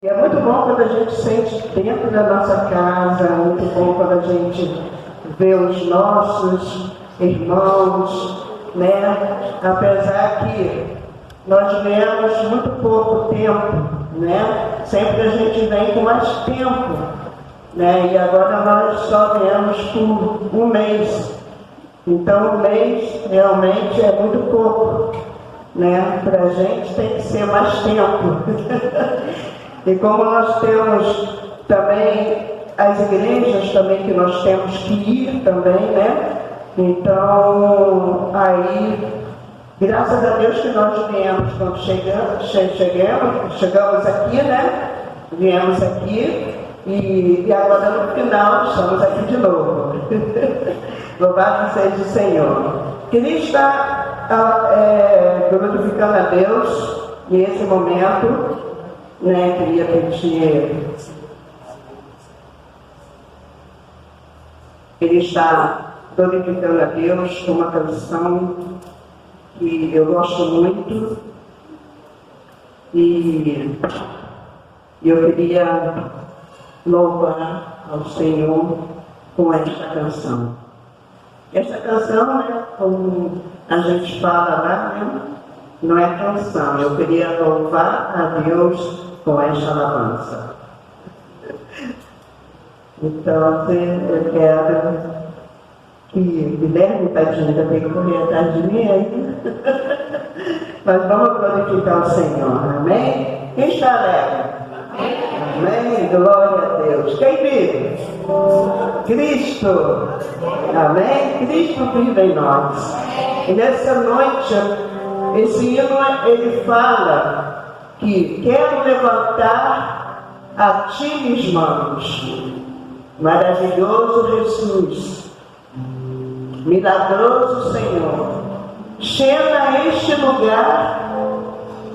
E é muito bom quando a gente sente dentro da nossa casa, é muito bom quando a gente vê os nossos irmãos, né? Apesar que nós viemos muito pouco tempo, né? Sempre a gente vem com mais tempo, né? E agora nós só viemos por um mês. Então um mês realmente é muito pouco, né? Para a gente tem que ser mais tempo. E como nós temos também as igrejas também que nós temos que ir também, né? Então, aí, graças a Deus que nós viemos, quando chegamos aqui, né? Viemos aqui e agora no final estamos aqui de novo. Louvado seja o Senhor. Queria estar glorificando a Deus nesse momento. Queria pedir, ele está glorificando a Deus com uma canção que eu gosto muito e eu queria louvar ao Senhor com esta canção. Esta canção, né, como a gente fala lá, né, não é canção, eu queria louvar a Deus com esta alabança. Então, eu quero que Guilherme Tadinha tem que correr atrás de mim ainda. Mas vamos glorificar o Senhor, amém? Quem está alegre? Amém? Glória a Deus. Quem vive? Cristo. Amém? Cristo vive em nós. E nessa noite, esse hino, ele fala que quero levantar a ti minhas mãos. Maravilhoso Jesus, milagroso Senhor, cheia este lugar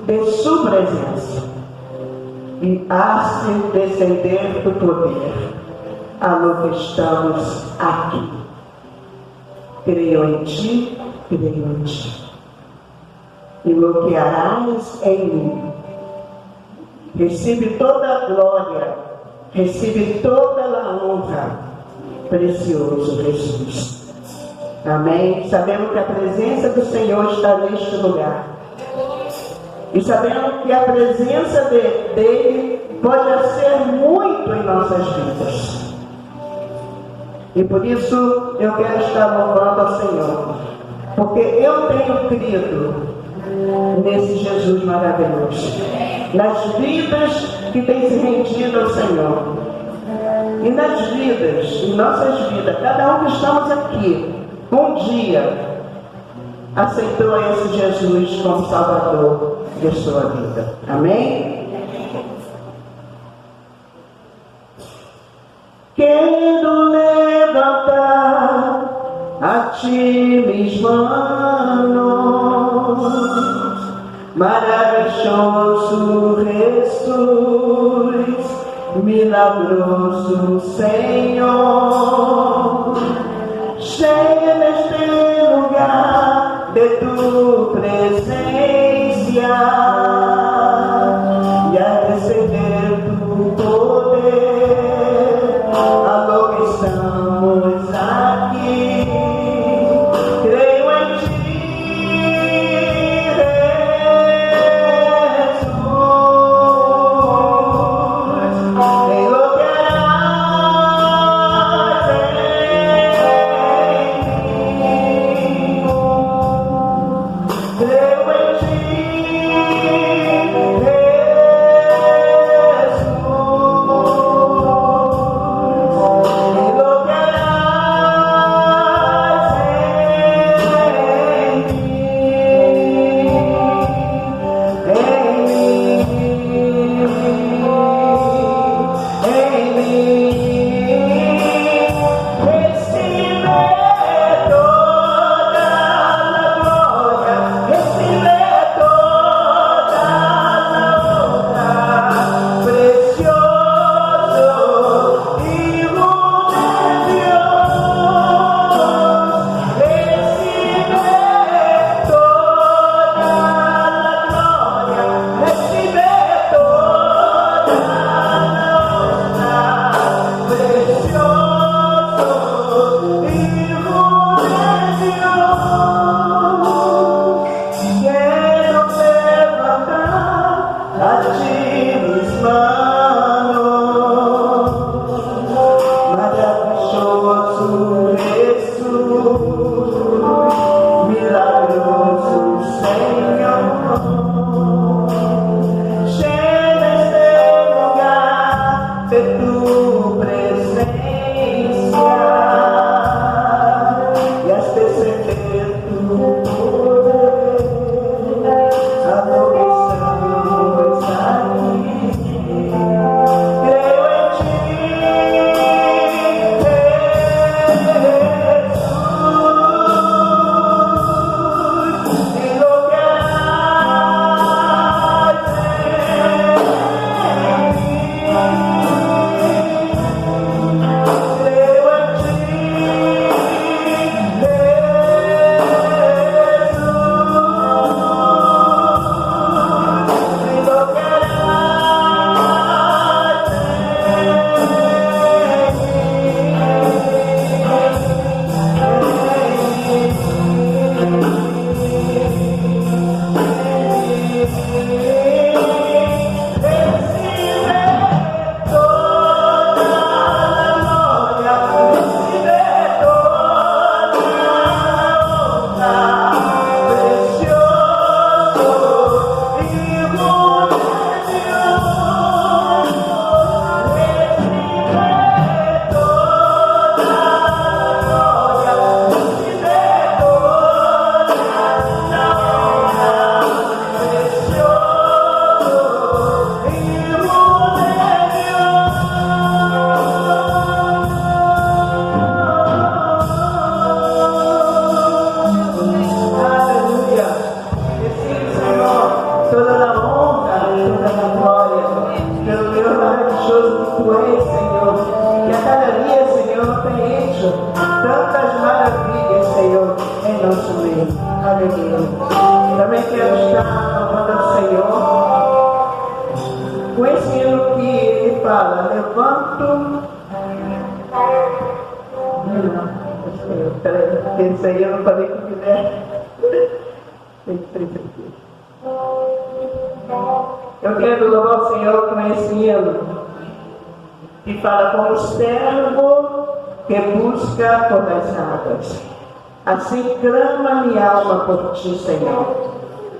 de sua presença e há-se descender do poder, alô que estamos aqui. Creio em ti, creio em ti. E o que harás em mim. Recebe toda a glória, recebe toda a honra, precioso Jesus. Amém? Sabemos que a presença do Senhor está neste lugar. E sabemos que a presença dele pode ser muito em nossas vidas. E por isso eu quero estar louvando ao Senhor. Porque eu tenho crido nesse Jesus maravilhoso, nas vidas que têm se rendido ao Senhor, e nas vidas, em nossas vidas, cada um que estamos aqui, um dia aceitou esse Jesus como Salvador de sua vida. Amém? Quero levantar a ti mis manos, maravilhoso Jesus, milagroso Senhor, cheia neste lugar de tua presença e a receber do poder, alô que estamos aqui. Creio em ti, Jesus, tantas maravilhas, Senhor, em nosso meio. Aleluia. Também quero estar louvando ao Senhor com esse hino que ele fala: levanto. Peraí, esse aí eu não falei com o Guilherme. Tem três aqui. Eu quero louvar o Senhor com esse hino que fala: como servo que busca por as águas, assim clama minha alma por ti, Senhor.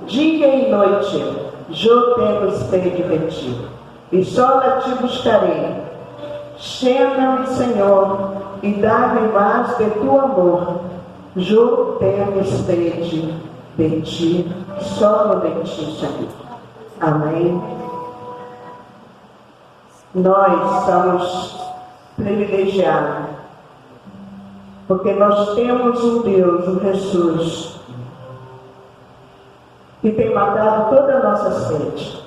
Dia e noite eu tenho sede de ti, e só a ti buscarei. Chena-me, Senhor, e dá-me mais de tu amor. Eu tenho sede de ti, só de ti, Senhor. Amém. Nós somos privilegiados, porque nós temos um Deus, um Jesus, que tem matado toda a nossa sede.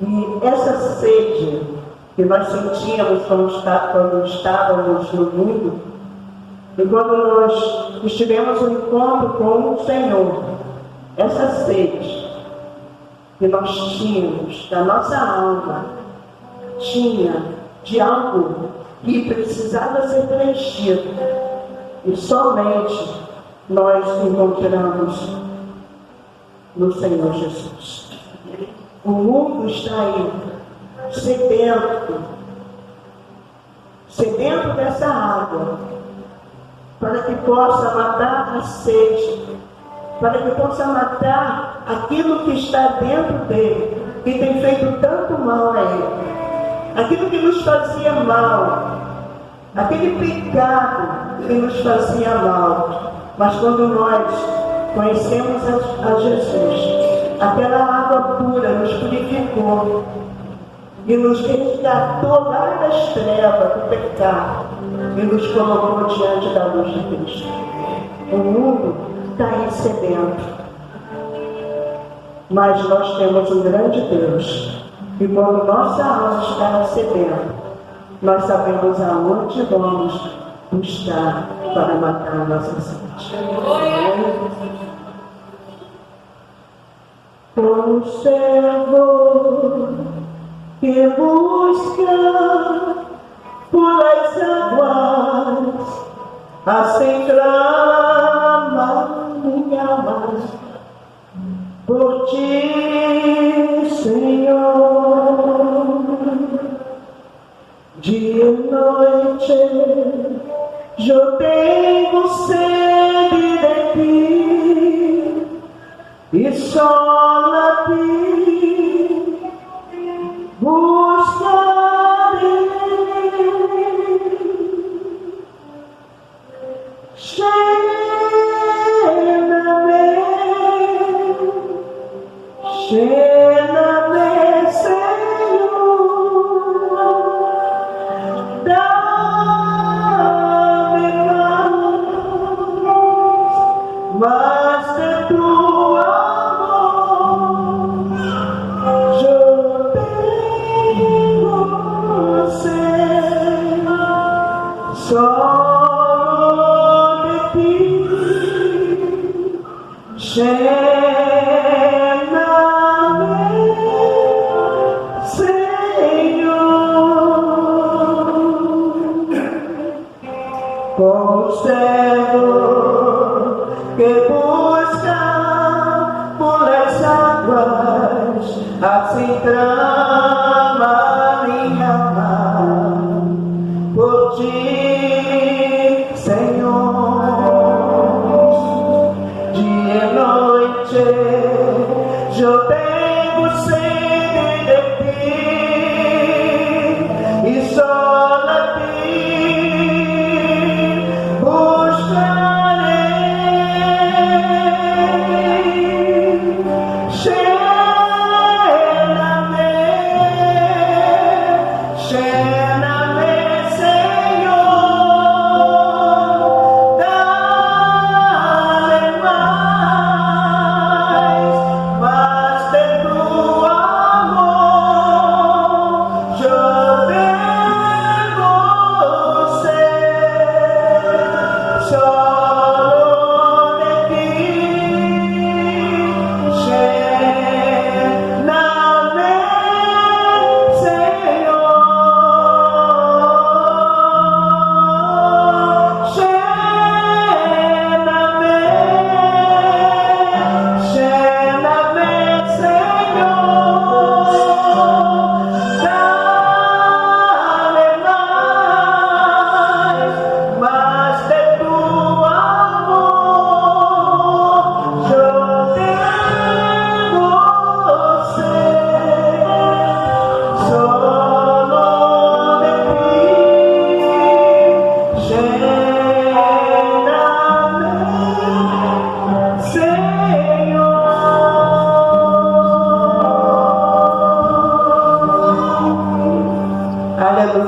E essa sede que nós sentíamos quando estávamos no mundo, e quando nós estivemos no encontro com o Senhor, essa sede que nós tínhamos da nossa alma, tinha de algo que precisava ser preenchido, e somente nós encontramos no Senhor Jesus. O mundo está aí, sedento dessa água, para que possa matar a sede, para que possa matar aquilo que está dentro dele, que tem feito tanto mal a ele, aquilo que nos fazia mal, aquele pecado que nos fazia mal. Mas quando nós conhecemos a Jesus, aquela água pura nos purificou e nos resgatou lá das trevas do pecado e nos colocou diante da luz de Cristo. O mundo está aí sedento, mas nós temos um grande Deus, e quando nossa alma está sedenta, nós sabemos aonde vamos buscar para matar a nossa sede. Como servo que busca pelas águas, assim clama minha alma por ti, Senhor. Dia e noite eu tenho sede de ti, e só a ti buscarei. Chena-me, Senhor, dá-me mais de tua amor. Eu tenho sede só de ti. Como servo que busca pelas águas, assim clama minha alma por ti, Senhor. Dia e noite eu tenho sede de ti, e só a ti buscarei. Chena-me,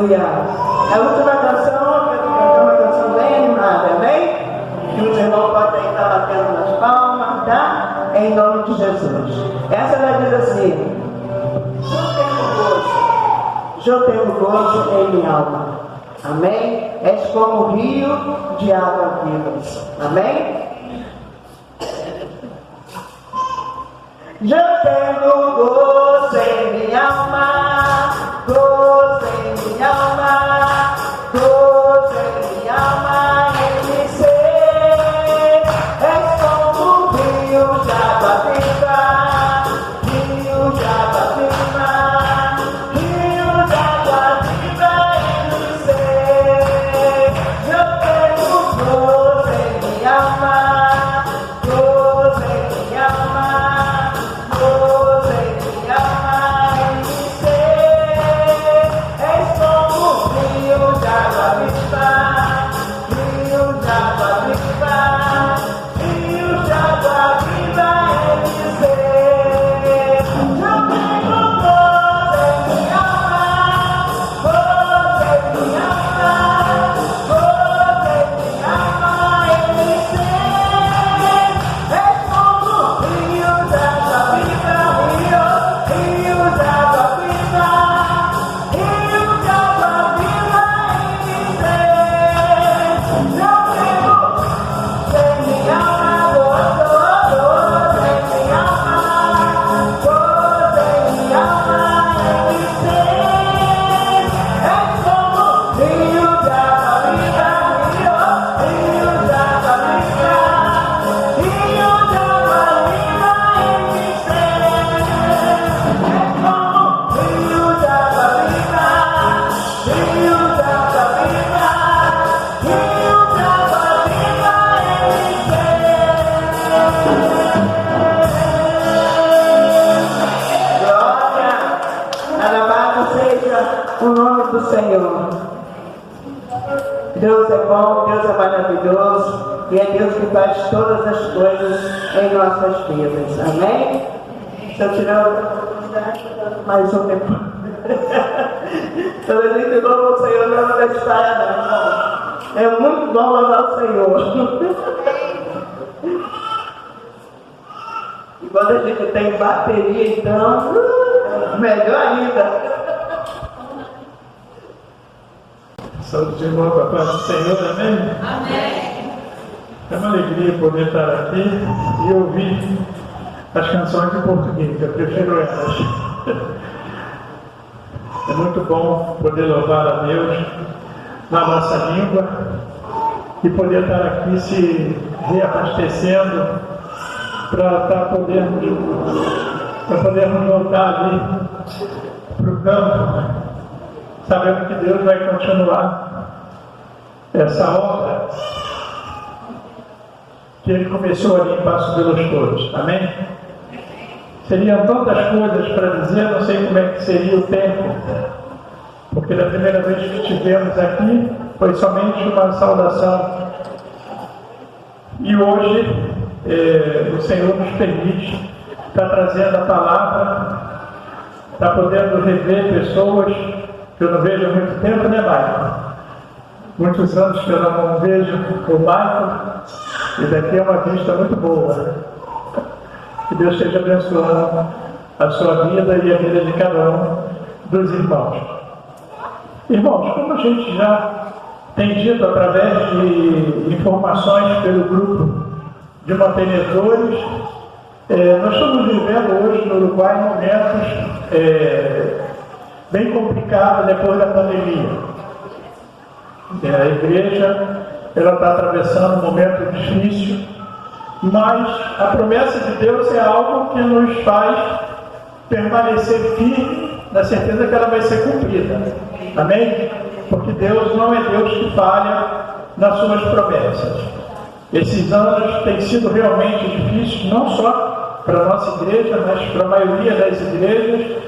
Aleluia. A última canção, que é uma canção bem animada, amém? Que os irmãos podem estar batendo nas palmas, tá? Em nome de Jesus. Essa vai dizer assim: eu tenho gozo em minha alma. Amém? És como um rio de água viva. Amém? Eu tenho gozo em minha alma, gozo em minha alma, gozo em minha alma, em me ser. És como um rio de água viva, rio de água viva, rio de água viva, em me ser. Eu tenho gozo em minha alma, gozo em minha alma. O nome do Senhor. Deus é bom, Deus é maravilhoso e é Deus que faz todas as coisas em nossas vidas. Amém? Se eu tirar mais um tempo. Quando a gente louva o Senhor, não é da história, não. É muito bom louvar o Senhor. E quando a gente tem bateria, então, melhor ainda. Saúde de irmão, para a paz do Senhor, amém? Amém. É uma alegria poder estar aqui e ouvir as canções em português, eu prefiro elas. É muito bom poder louvar a Deus na nossa língua e poder estar aqui se reabastecendo para podermos voltar ali para o campo, sabendo que Deus vai continuar essa obra que Ele começou ali em Passo pelos Touros. Amém? Seriam tantas coisas para dizer, não sei como é que seria o tempo, porque da primeira vez que estivemos aqui foi somente uma saudação. E hoje o Senhor nos permite estar trazendo a palavra, está podendo rever pessoas que eu não vejo há muito tempo, né, Michael? Muitos anos que eu não vejo o Michael, e daqui é uma vista muito boa. Que Deus esteja abençoando a sua vida e a vida de cada um dos irmãos. Irmãos, como a gente já tem dito através de informações pelo grupo de mantenedores, nós estamos vivendo hoje no Uruguai momentos bem complicados depois da pandemia. A igreja está atravessando um momento difícil, mas a promessa de Deus é algo que nos faz permanecer firme na certeza que ela vai ser cumprida. Amém? Porque Deus não é Deus que falha nas suas promessas. Esses anos têm sido realmente difíceis, não só para a nossa igreja, mas para a maioria das igrejas.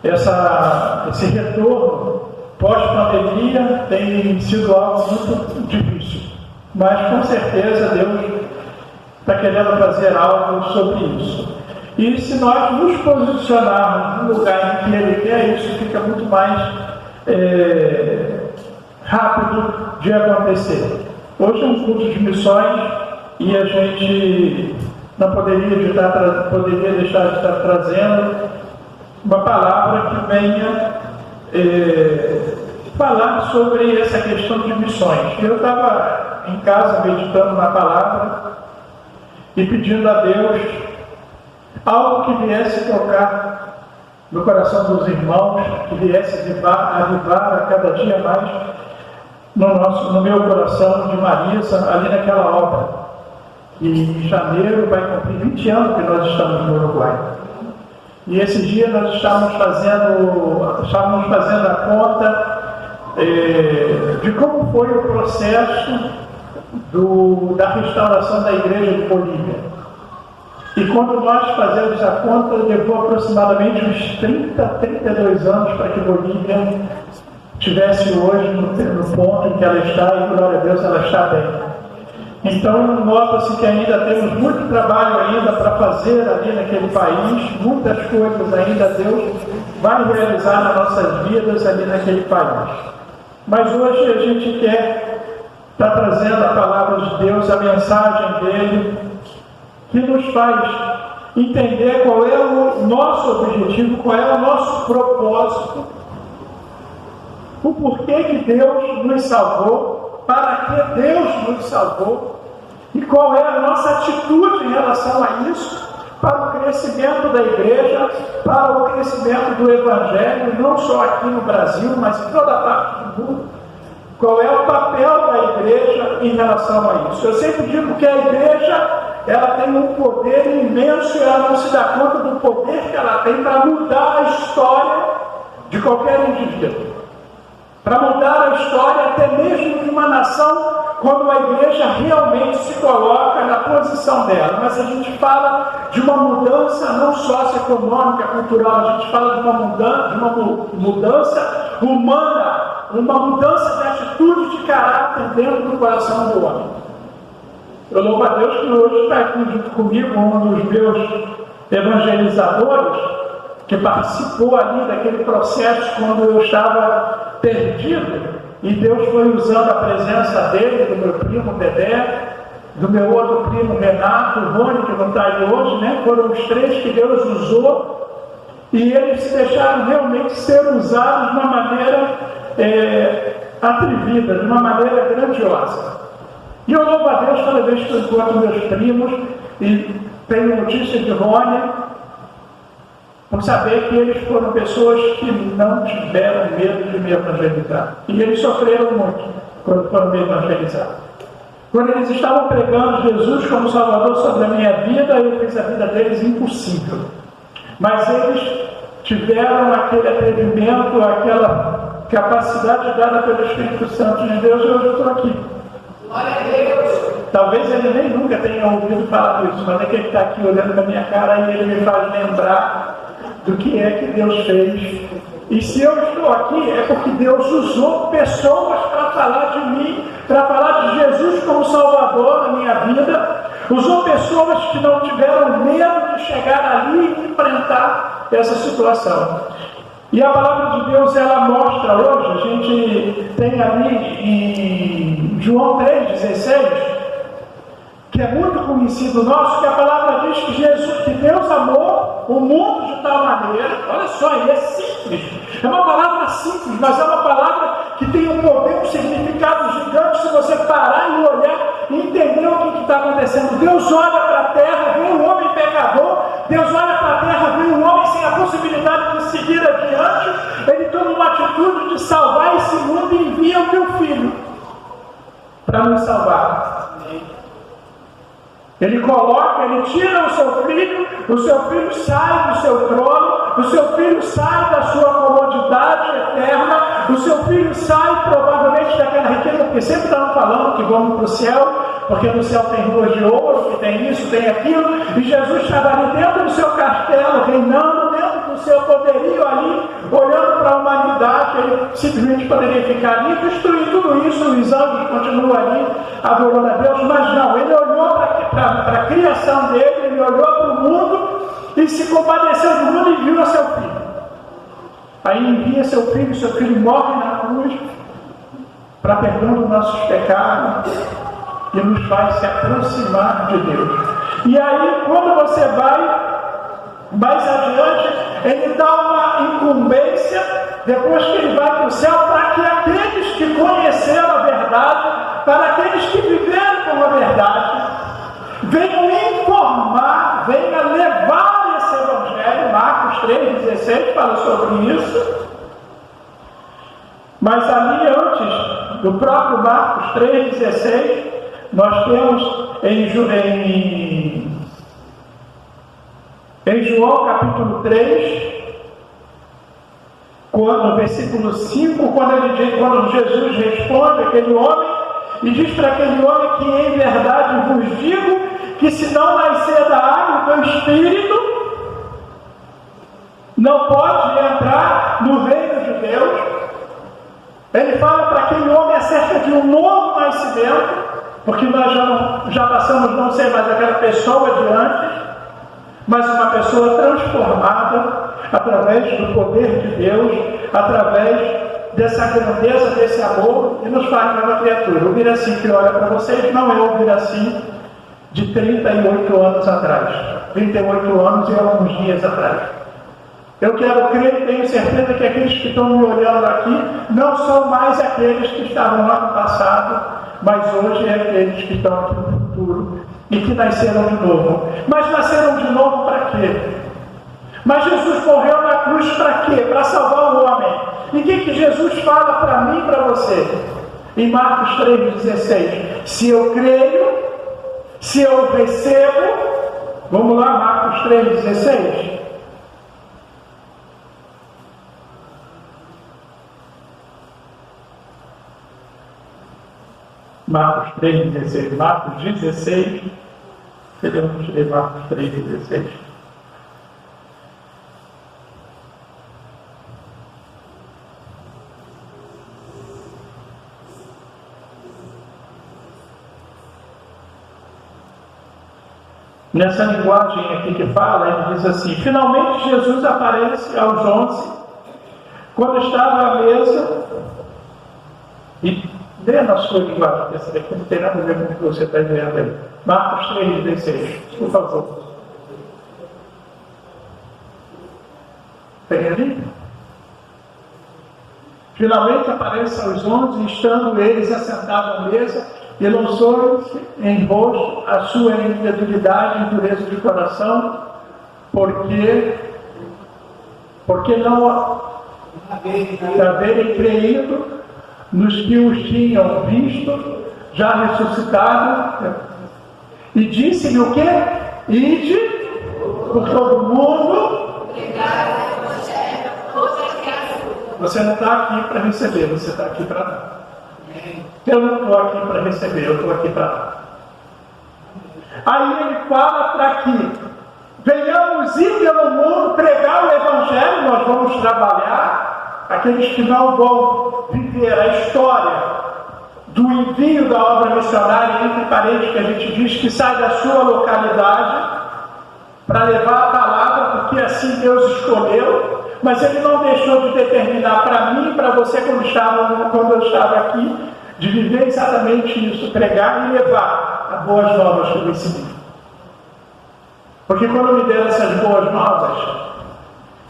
Esse retorno pós-pandemia tem sido algo muito difícil. Mas com certeza Deus está querendo fazer algo sobre isso. E se nós nos posicionarmos no lugar em que Ele quer, isso fica muito mais rápido de acontecer. Hoje é um curso de missões e a gente não poderia deixar de estar trazendo uma palavra que venha falar sobre essa questão de missões. Eu estava em casa meditando na palavra e pedindo a Deus algo que viesse tocar no coração dos irmãos, que viesse avivar a cada dia mais no meu coração de Marisa, ali naquela obra. E em janeiro vai cumprir 20 anos que nós estamos no Uruguai. E esse dia nós estávamos fazendo a conta de como foi o processo da restauração da igreja de Bolívia. E quando nós fazemos a conta, levou aproximadamente uns 32 anos para que Bolívia estivesse hoje no ponto em que ela está, e glória a Deus, ela está bem. Então, nota-se que ainda temos muito trabalho ainda para fazer ali naquele país, muitas coisas ainda Deus vai realizar nas nossas vidas ali naquele país. Mas hoje a gente quer estar trazendo a palavra de Deus, a mensagem dele, que nos faz entender qual é o nosso objetivo, qual é o nosso propósito, o porquê que Deus nos salvou, para que Deus nos salvou, e qual é a nossa atitude em relação a isso, para o crescimento da igreja, para o crescimento do Evangelho, não só aqui no Brasil, mas em toda a parte do mundo. Qual é o papel da igreja em relação a isso? Eu sempre digo que a igreja, ela tem um poder imenso e ela não se dá conta do poder que ela tem para mudar a história de qualquer indivíduo. Para mudar a história até mesmo de uma nação, quando a igreja realmente se coloca na posição dela. Mas a gente fala de uma mudança não socioeconômica, cultural, a gente fala de uma mudança humana, uma mudança de atitude, de caráter dentro do coração do homem. Eu louvo a Deus que hoje está aqui junto comigo um dos meus evangelizadores, que participou ali daquele processo quando eu estava perdido, e Deus foi usando a presença dele, do meu primo Dedé, do meu outro primo Renato, o Rony, que não está aí hoje, né? Foram os três que Deus usou, e eles se deixaram realmente ser usados de uma maneira atrevida, de uma maneira grandiosa. E eu louvo a Deus cada vez que eu encontro meus primos e tenho notícia de Rony, por saber que eles foram pessoas que não tiveram medo de me evangelizar. E eles sofreram muito quando foram me evangelizar. Quando eles estavam pregando Jesus como Salvador sobre a minha vida, eu fiz a vida deles impossível. Mas eles tiveram aquele atrevimento, aquela capacidade dada pelo Espírito Santo de Deus, e hoje eu estou aqui. Glória a Deus! Talvez ele nem nunca tenha ouvido falar isso, mas é que ele está aqui olhando na minha cara e ele me faz lembrar do que é que Deus fez. E se eu estou aqui, é porque Deus usou pessoas para falar de mim, para falar de Jesus como Salvador na minha vida. Usou pessoas que não tiveram medo de chegar ali e enfrentar essa situação. E a palavra de Deus, ela mostra hoje, a gente tem ali em João 3,16, que é muito conhecido nosso, que a palavra diz que Deus amou o mundo de tal maneira, olha só, e é simples, é uma palavra simples, mas é uma palavra que tem um poder, um significado gigante, se você parar e olhar e entender o que está acontecendo. Deus olha para a terra, vê um homem pecador, Deus olha para a terra, vê um homem sem a possibilidade de seguir adiante, ele toma uma atitude de salvar esse mundo e envia o teu filho para nos salvar. Ele coloca, ele tira o seu filho sai do seu trono, o seu filho sai da sua comodidade eterna, o seu filho sai provavelmente daquela riqueza, porque sempre estavam falando que vamos para o céu, porque no céu tem ruas de ouro, que tem isso, tem aquilo, e Jesus estava ali dentro do seu castelo, reinando dentro do seu poderio ali, olhando para a humanidade. Ele simplesmente poderia ficar ali, destruir tudo isso, os anjos continuam ali adorando a Deus, mas não, ele olhou para a criação dele, ele olhou para o mundo e se compadeceu do mundo e viu a seu filho. Aí envia seu filho morre na cruz para perdão dos nossos pecados e nos faz se aproximar de Deus. E aí, quando você vai mais adiante, ele dá uma incumbência, depois que ele vai para o céu, para que aqueles que conheceram a verdade, para aqueles que viveram com a verdade, venham informar, venham levar esse evangelho. Marcos 3,16 fala sobre isso. Mas ali antes do próprio Marcos 3,16, nós temos em João capítulo 3, no versículo 5, quando Jesus responde aquele homem, e diz para aquele homem que em verdade vos digo, que se não nascer da água e do Espírito, não pode entrar no reino de Deus. Ele fala para aquele homem acerca de um novo nascimento, porque nós já passamos, não ser mais aquela pessoa de antes, mas uma pessoa transformada através do poder de Deus, através dessa grandeza, desse amor, e nos faz nova criatura. O Viraci que olha para vocês não é o Viraci de 38 anos atrás, 38 anos e alguns dias atrás. Eu quero crer e tenho certeza que aqueles que estão me olhando aqui não são mais aqueles que estavam lá no passado, mas hoje é aqueles que estão aqui no futuro e que nasceram de novo. Mas nasceram de novo para quê? Mas Jesus morreu na cruz para quê? Para salvar o homem. E o que Jesus fala para mim e para você? Em Marcos 3,16. Se eu creio, se eu recebo, vamos lá, Marcos 3,16. Marcos 3,16. Marcos 16. Queremos ler Marcos 3,16. Nessa linguagem aqui que fala, ele diz assim: finalmente Jesus aparece aos 11, quando estava à mesa, e lê na sua linguagem, porque essa daqui não tem nada a ver com o que você está vendo aí. Marcos 3,16, por favor. Tem ali? Finalmente aparece aos 11, estando eles assentados à mesa, e lançou-lhes em rosto a sua incredulidade e dureza de coração, porque não haverem creído nos que os tinham visto, já ressuscitado, e disse-lhe o quê? Ide por todo o mundo. Você não está aqui para receber, você está aqui para dar. Eu não estou aqui para receber, eu estou aqui para dar. Aí ele fala para que venhamos ir pelo mundo, pregar o Evangelho, nós vamos trabalhar. Aqueles que não vão viver a história do envio da obra missionária, entre parênteses, que a gente diz que sai da sua localidade para levar a palavra, porque assim Deus escolheu, mas Ele não deixou de determinar para mim e para você, quando eu estava aqui, de viver exatamente isso, pregar e levar as boas novas que eu recebi. Porque quando me deram essas boas novas,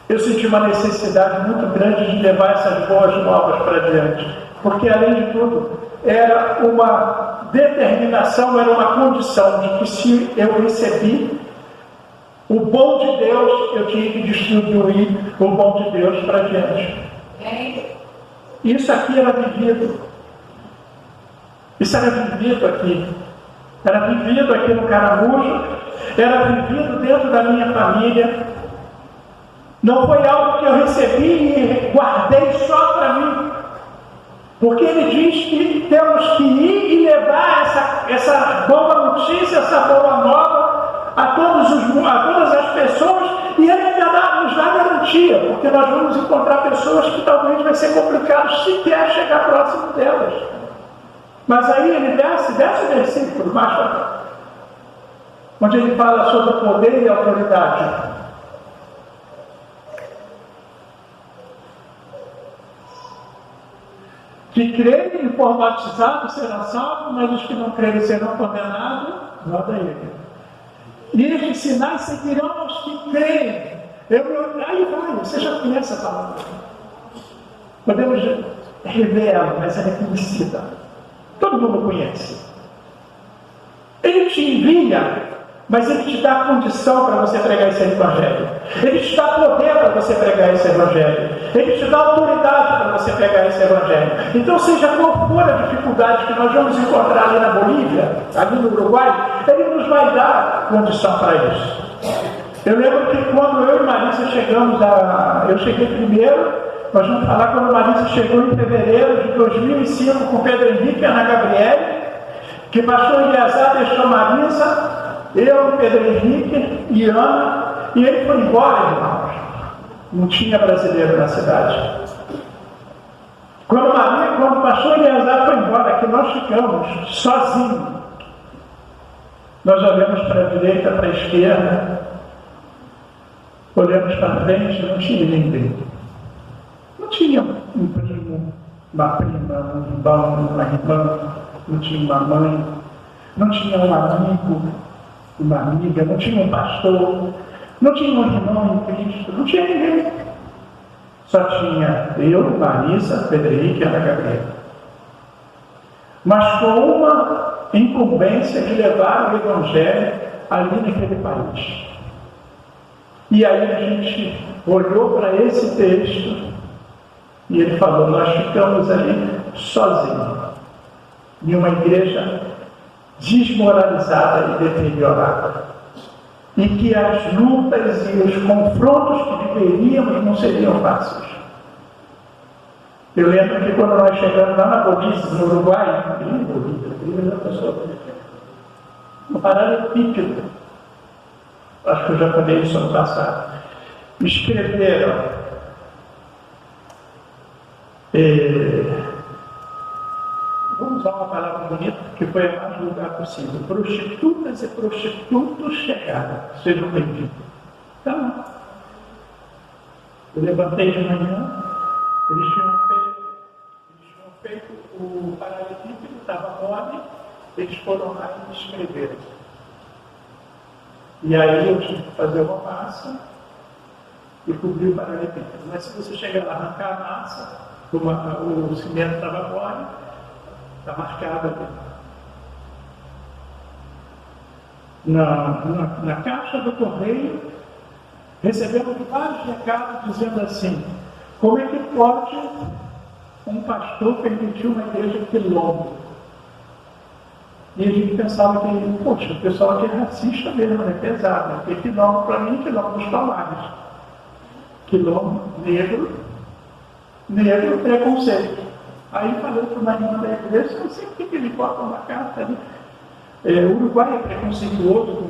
eu senti uma necessidade muito grande de levar essas boas novas para diante. Porque, além de tudo, era uma determinação, era uma condição de que se eu recebi o bom de Deus, eu tinha que distribuir o bom de Deus para diante. Isso aqui era vivido. Isso era vivido aqui. Era vivido aqui no Caramujo. Era vivido dentro da minha família. Não foi algo que eu recebi e guardei só para mim. Porque ele diz que temos que ir e levar essa boa notícia, essa boa nova a todas as pessoas, e ele ainda nos dá garantia, porque nós vamos encontrar pessoas que talvez vai ser complicado sequer chegar próximo delas. Mas aí ele desce o versículo mais para cá, onde ele fala sobre o poder e a autoridade. Que crerem e for batizado serão salvos, mas os que não crerem serão condenados, nada a ele. E estes sinais seguirão aos que creem. Aí vai, você já conhece a palavra. Podemos rever ela, mas ela é conhecida. Todo mundo conhece. Ele te envia, mas ele te dá condição para você pregar esse evangelho. Ele te dá poder para você pregar esse evangelho. Ele te dá autoridade para você pregar esse evangelho. Então, seja qual for a dificuldade que nós vamos encontrar ali na Bolívia, ali no Uruguai, ele nos vai dar condição para isso. Eu lembro que quando eu e Marisa chegamos eu cheguei primeiro, nós vamos falar quando Marisa chegou em fevereiro de 2005 com Pedro Henrique e Ana Gabriele, que pastor Eliazar deixou Marisa, eu, Pedro Henrique e Ana, e ele foi embora, irmãos. Não tinha brasileiro na cidade. Quando o pastor Eliazar foi embora, que nós ficamos sozinhos, nós olhamos para a direita, para a esquerda, olhamos para frente, não tinha ninguém. Não tinha um primo, uma prima, um irmão, uma irmã, não tinha uma mãe, não tinha um amigo, uma amiga, não tinha um pastor, não tinha um irmão em Cristo, não tinha ninguém. Só tinha eu, Marisa, Pedro Henrique e Ana Gabriela. Mas com uma incumbência de levar o Evangelho ali naquele país. E aí a gente olhou para esse texto e ele falou, nós ficamos ali sozinhos, em uma igreja desmoralizada e deteriorada. E que as lutas e os confrontos que viveríamos não seriam fáceis. Eu lembro que quando nós chegamos lá na Bolívia, no Uruguai, no paralelepípedo, acho que eu já falei isso no passado, escreveram vamos usar uma palavra bonita, que foi a mais vulgar possível. Prostitutas e prostitutos chegaram. Sejam bem-vindos. Então, eu levantei de manhã, eles tinham feito o paralelepípedo, estava mole, eles foram lá e me escreveram. E aí eu tive que fazer uma massa e cobrir o paralelepípedo. Mas se você chegar lá, arrancar a massa, o cimento estava mole, está marcado ali. Na caixa do correio, recebemos vários recados dizendo assim, como é que pode um pastor permitir uma igreja quilombo? E a gente pensava que, poxa, o pessoal aqui é racista mesmo, é pesado, né? Porque quilombo para mim, quilombo dos palmares. Quilombo, negro, preconceito. Aí falou para uma irmã da igreja, não sei o que ele bota uma carta ali. O Uruguai é preconceituoso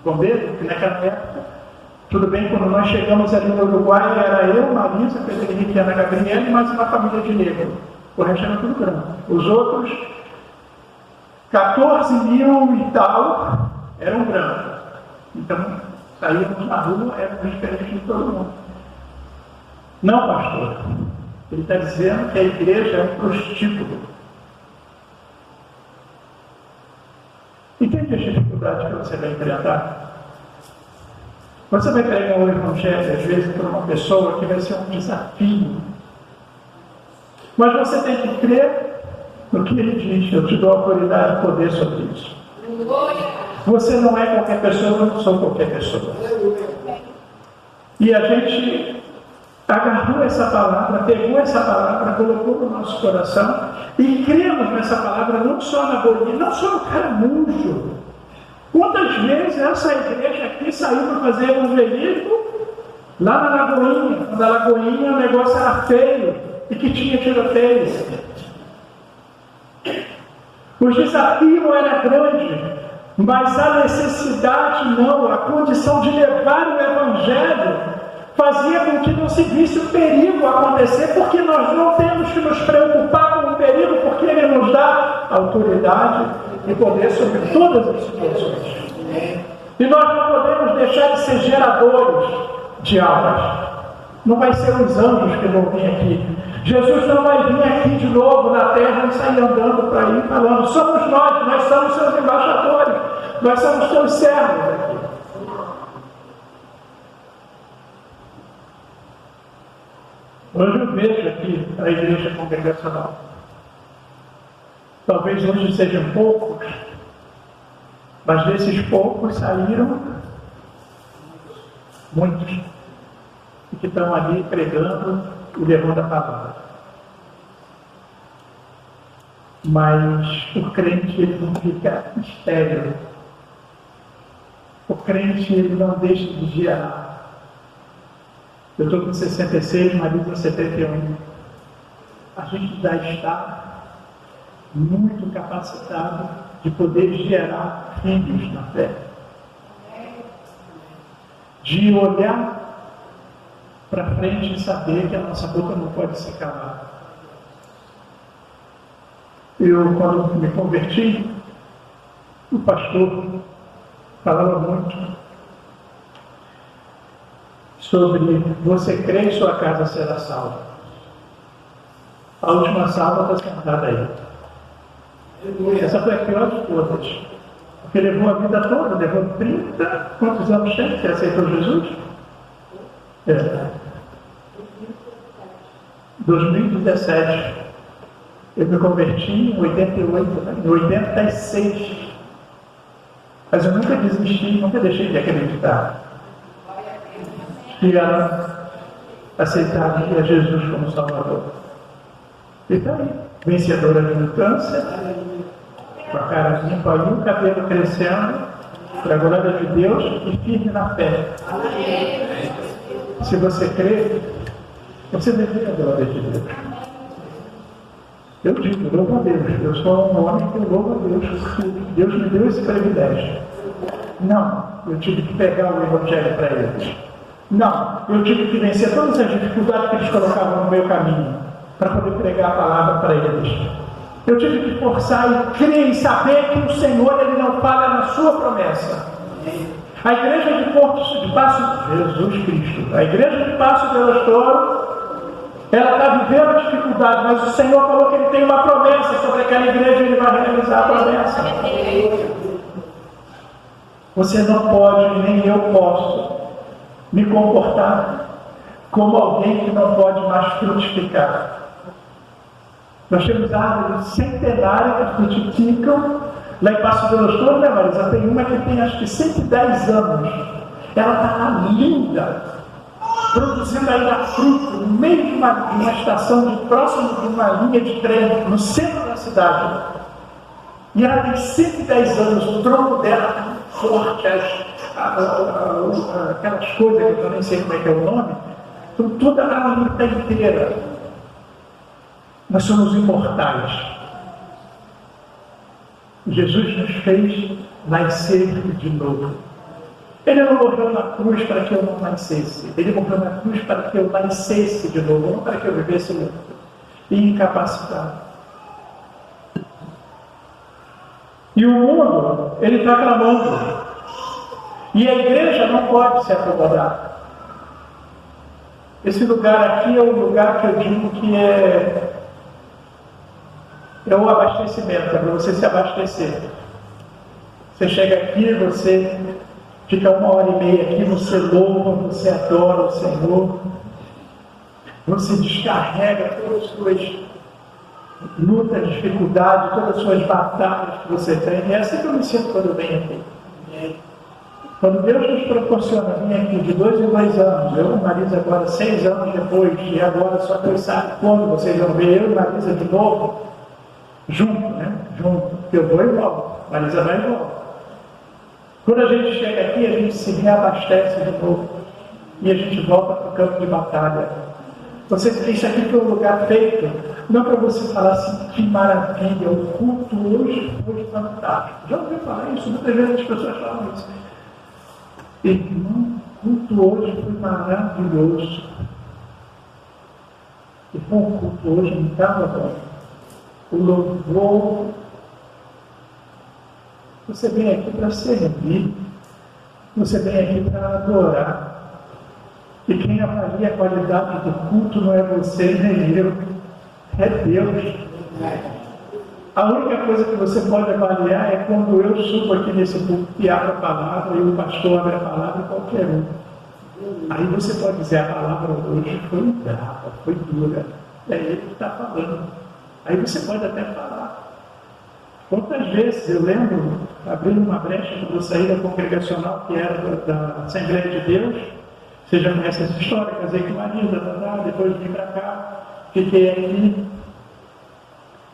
com ele, porque naquela época, tudo bem, quando nós chegamos ali no Uruguai, era eu, Marisa, Pedro Henrique e Ana Gabriela e mais uma família de negro. O resto era tudo branco. Os outros, 14 mil e tal, eram brancos. Então, saímos na rua, éramos diferentes de todo mundo. Não, pastor. Ele está dizendo que a igreja é um prostíbulo. Entende a dificuldade que você vai enfrentar? Você vai pregar o evangelho, às vezes, para uma pessoa que vai ser um desafio. Mas você tem que crer no que ele diz. Eu te dou autoridade e poder sobre isso. Você não é qualquer pessoa, eu não sou qualquer pessoa. E a gente agarrou essa palavra, pegou essa palavra, colocou no nosso coração e cremos nessa palavra não só na Bolívia, não só no Caramujo. Quantas vezes essa igreja aqui saiu para fazer evangelismo lá na Lagoinha, quando a Lagoinha o negócio era feio e que tinha tiroteio. O desafio era grande, mas a necessidade não, a condição de levar o evangelho fazia com que não se visse o perigo acontecer, porque nós não temos que nos preocupar com o perigo, porque ele nos dá autoridade e poder sobre todas as situações. E nós não podemos deixar de ser geradores de almas. Não vai ser os anjos que vão vir aqui. Jesus não vai vir aqui de novo na terra e sair andando para aí falando, somos nós somos seus embaixadores, nós somos seus servos aqui. Hoje eu vejo aqui a igreja congregacional. Talvez hoje sejam poucos, mas desses poucos saíram muitos que estão ali pregando e levando a palavra. Mas o crente, ele não fica estéril. O crente, ele não deixa de gerar. Eu estou com 66, Marisa com 71. A gente já está muito capacitado de poder gerar filhos na fé. De olhar para frente e saber que a nossa boca não pode se calar. Eu, quando me converti, o pastor falava muito sobre você crê e sua casa será salva. A última salva está sentada aí. Essa foi a pior de todas. Porque levou a vida toda, levou 30, quantos anos tem que aceitou Jesus? 2017. Eu me converti em 88, em 86. Mas eu nunca desisti, nunca deixei de acreditar que ela aceitaria Jesus como Salvador. E está aí, vencedora do câncer, com a cara limpa e o cabelo crescendo, para a glória de Deus e firme na fé. Se você crê, você deve a glória de Deus. Eu digo, louvo a Deus. Eu sou um homem que louvo a Deus, porque Deus me deu esse privilégio. Não, eu tive que pegar o Evangelho para eles. Não, eu tive que vencer todas as dificuldades que eles colocavam no meu caminho, para poder pregar a palavra para eles. Eu tive que forçar e crer e saber que o Senhor, Ele não falha na sua promessa. A igreja de Porto de Passo, Jesus Cristo, a igreja de Passo de Estouro, ela está vivendo dificuldade, mas o Senhor falou que Ele tem uma promessa sobre aquela igreja e Ele vai realizar a promessa. Você não pode, nem eu posso, me comportar como alguém que não pode mais frutificar. Nós temos árvores centenárias que frutificam. Lá em Passo de Estouro, né, Marisa? Tem uma que tem acho que 110 anos. Ela está lá linda, produzindo ainda fruto, no meio de uma estação próximo de uma linha de trem, no centro da cidade. E ela tem 110 anos, o tronco dela está forte, aquelas coisas que eu nem sei como é que é o nome, então toda a árvore está inteira. Nós somos imortais. Jesus nos fez nascer de novo. Ele não morreu na cruz para que eu não nascesse. Ele morreu na cruz para que eu nascesse de novo, não para que eu vivesse morto e incapacitado. E o mundo, ele está clamando. E a igreja não pode se acomodar. Esse lugar aqui é um lugar que eu digo que é o abastecimento, é para você se abastecer. Você chega aqui, você fica 1h30 aqui, você louva, você adora o Senhor, você descarrega todas as suas lutas, dificuldades, todas as suas batalhas que você tem. E é assim que eu me sinto quando eu venho aqui. Quando Deus nos proporciona vir aqui de 2 em 2 anos, eu e Marisa agora 6 anos depois, e agora só Deus sabe quando vocês vão ver eu e Marisa de novo, junto, né? Junto, porque eu vou e volto, Marisa vai e volta. Quando a gente chega aqui, a gente se reabastece de novo e a gente volta para o campo de batalha. Isso aqui foi um lugar feito, não para você falar assim, que maravilha, o culto hoje foi fantástico. Já ouviu falar isso? Muitas vezes as pessoas falam isso. Irmão, o culto hoje foi maravilhoso. E foi um culto hoje não estava bom. O louvor. Você vem aqui para servir. Você vem aqui para adorar. E quem avalia a qualidade do culto não é você nem eu, é Deus. A única coisa que você pode avaliar é quando eu subo aqui nesse culto e abro a palavra e o pastor abre a palavra qualquer um. Aí você pode dizer, a palavra hoje foi brava, foi dura. É ele que está falando. Aí você pode até falar. Quantas vezes eu lembro, abrindo uma brecha quando eu saí da congregacional, que era da Assembleia de Deus, você já conhece essa história, casei com Marisa, depois vim para cá, fiquei aqui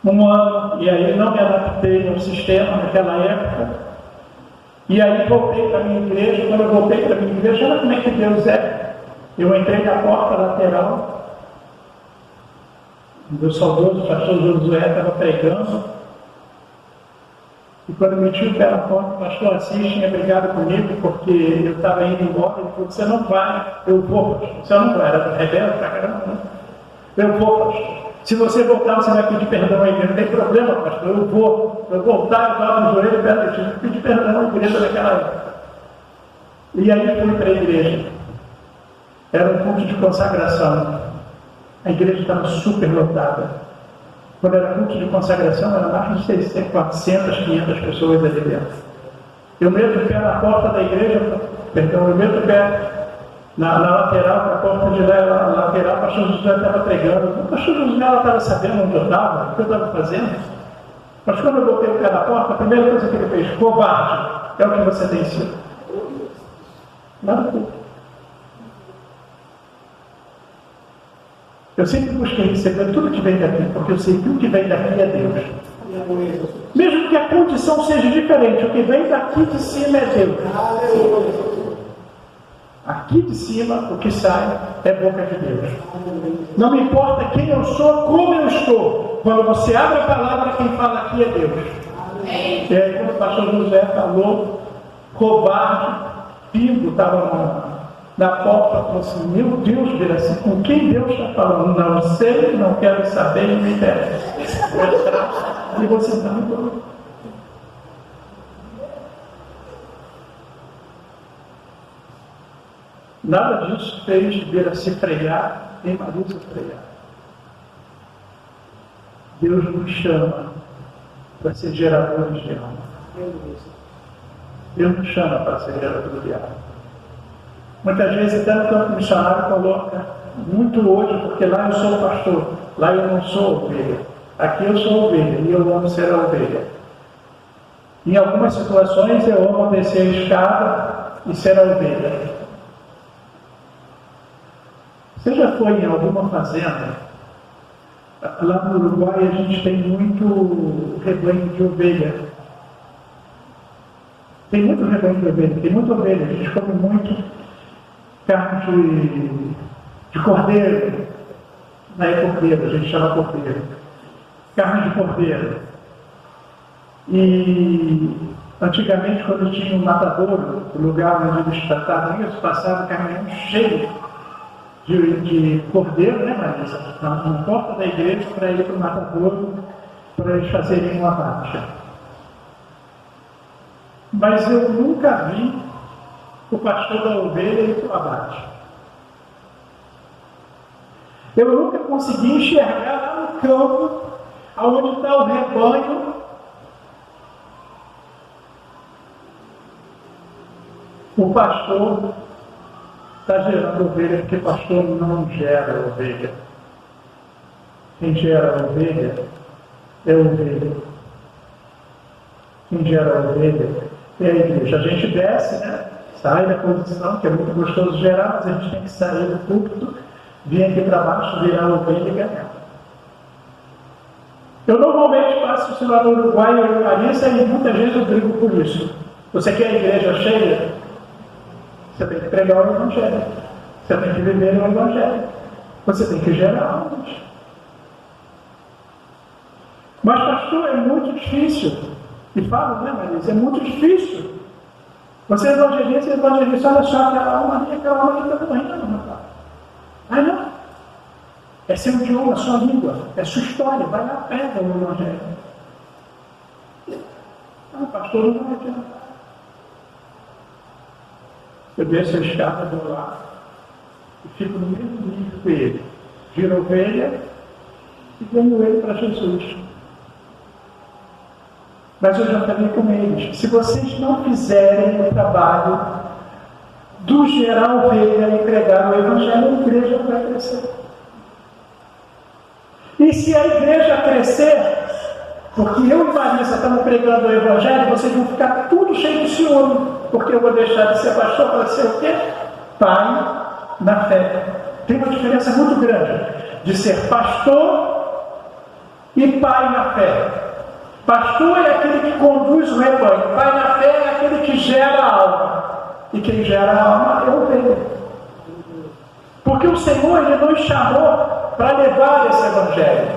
um ano, e aí não me adaptei ao sistema naquela época, e aí voltei para a minha igreja. Quando eu voltei para a minha igreja, olha como é que Deus é. Eu entrei na porta lateral, o meu saudoso pastor Josué estava pregando, e quando eu meti o pé na porta, o pastor Assis tinha brigado comigo, porque eu estava indo embora. Ele falou, você não vai. Eu vou, pastor. Você não vai, era rebelde pra caramba, né? Eu vou, pastor. Se você voltar, você vai pedir perdão à igreja. Não tem problema, pastor, eu vou. Eu voltar, eu estava no joelho, eu pedi perdão à igreja naquela época. E aí fui para a igreja. Era um culto de consagração. A igreja estava super lotada. Quando era culto de consagração, era mais de 600, 400, 500 pessoas ali dentro. Eu meto o pé na porta da igreja, eu meto o pé na lateral, para a porta de lá, na lateral, o pastor José estava pregando. O pastor José estava sabendo onde eu estava, o que eu estava fazendo. Mas quando eu botei o pé na porta, a primeira coisa que ele fez, covarde, é o que você tem sido. Nada pouco. Eu sempre busquei receber tudo que vem daqui, porque eu sei que o que vem daqui é Deus. Mesmo que a condição seja diferente, o que vem daqui de cima é Deus. Aqui de cima, o que sai é boca de Deus. Não me importa quem eu sou, como eu estou. Quando você abre a palavra, quem fala aqui é Deus. E aí, quando o pastor José falou, covarde, Pingo estava na porta, falou assim, meu Deus, vira assim, com quem Deus está falando? Não sei, não quero saber, não me interessa. E você está me. Nada disso fez vir se frear, nem Marisa frear. Deus nos chama para ser geradores de alma. Deus nos chama para ser gerador de alma. Muitas vezes até no campo missionário coloca muito hoje, porque lá eu sou pastor, lá eu não sou ovelha. Aqui eu sou ovelha e eu amo ser a ovelha. Em algumas situações eu amo descer a escada e ser a ovelha. Você já foi em alguma fazenda? Lá no Uruguai a gente tem muito rebanho de ovelha. Tem muito rebanho de ovelha, tem muita ovelha. A gente come muito carne de cordeiro. Não é cordeiro, a gente chama cordeiro. Carne de cordeiro. E antigamente, quando tinha um matadouro, o lugar onde eles tratavam isso, passava caminhão cheio de cordeiro, né, Marisa? Na porta da igreja para ir para o matadouro, para eles fazerem uma abate. Mas eu nunca vi o pastor da ovelha ir para o abate. Eu nunca consegui enxergar lá no campo, aonde está o rebanho, o pastor está gerando ovelha, porque pastor não gera ovelha. Quem gera ovelha é ovelha. Quem gera ovelha é a igreja. A gente desce, né? Sai da posição, que é muito gostoso gerar, mas a gente tem que sair do púlpito, vir aqui para baixo, virar ovelha e ganhar. Eu normalmente faço isso lá no Uruguai, eu e Marisa, e muitas vezes eu brigo por isso. Você quer a igreja cheia? Você tem que pregar o Evangelho. Você tem que viver o Evangelho. Você tem que gerar almas. Mas, pastor, é muito difícil. E falo, né, Marisa? É muito difícil. Você evangelista, olha só aquela alma ali está morrendo, rapaz. Mas não. É seu idioma, sua língua, é sua história. Vai lá, pega o Evangelho. Não, pastor, não vai adiantar. Eu desço a escada do lado. e fico no mesmo nível que ele. Viro ovelha e ganho ele para Jesus. Mas eu já falei com eles, se vocês não fizerem o trabalho do gerar ovelha e pregar o Evangelho, a igreja não vai crescer. E se a igreja crescer, porque eu e Marisa estamos pregando o Evangelho, vocês vão ficar tudo cheio de ciúme, porque eu vou deixar de ser pastor para ser o quê? Pai na fé. Tem uma diferença muito grande de ser pastor e pai na fé. Pastor é aquele que conduz o rebanho, pai na fé é aquele que gera a alma. E quem gera a alma é o ovelha. Porque o Senhor, Ele nos chamou para levar esse Evangelho.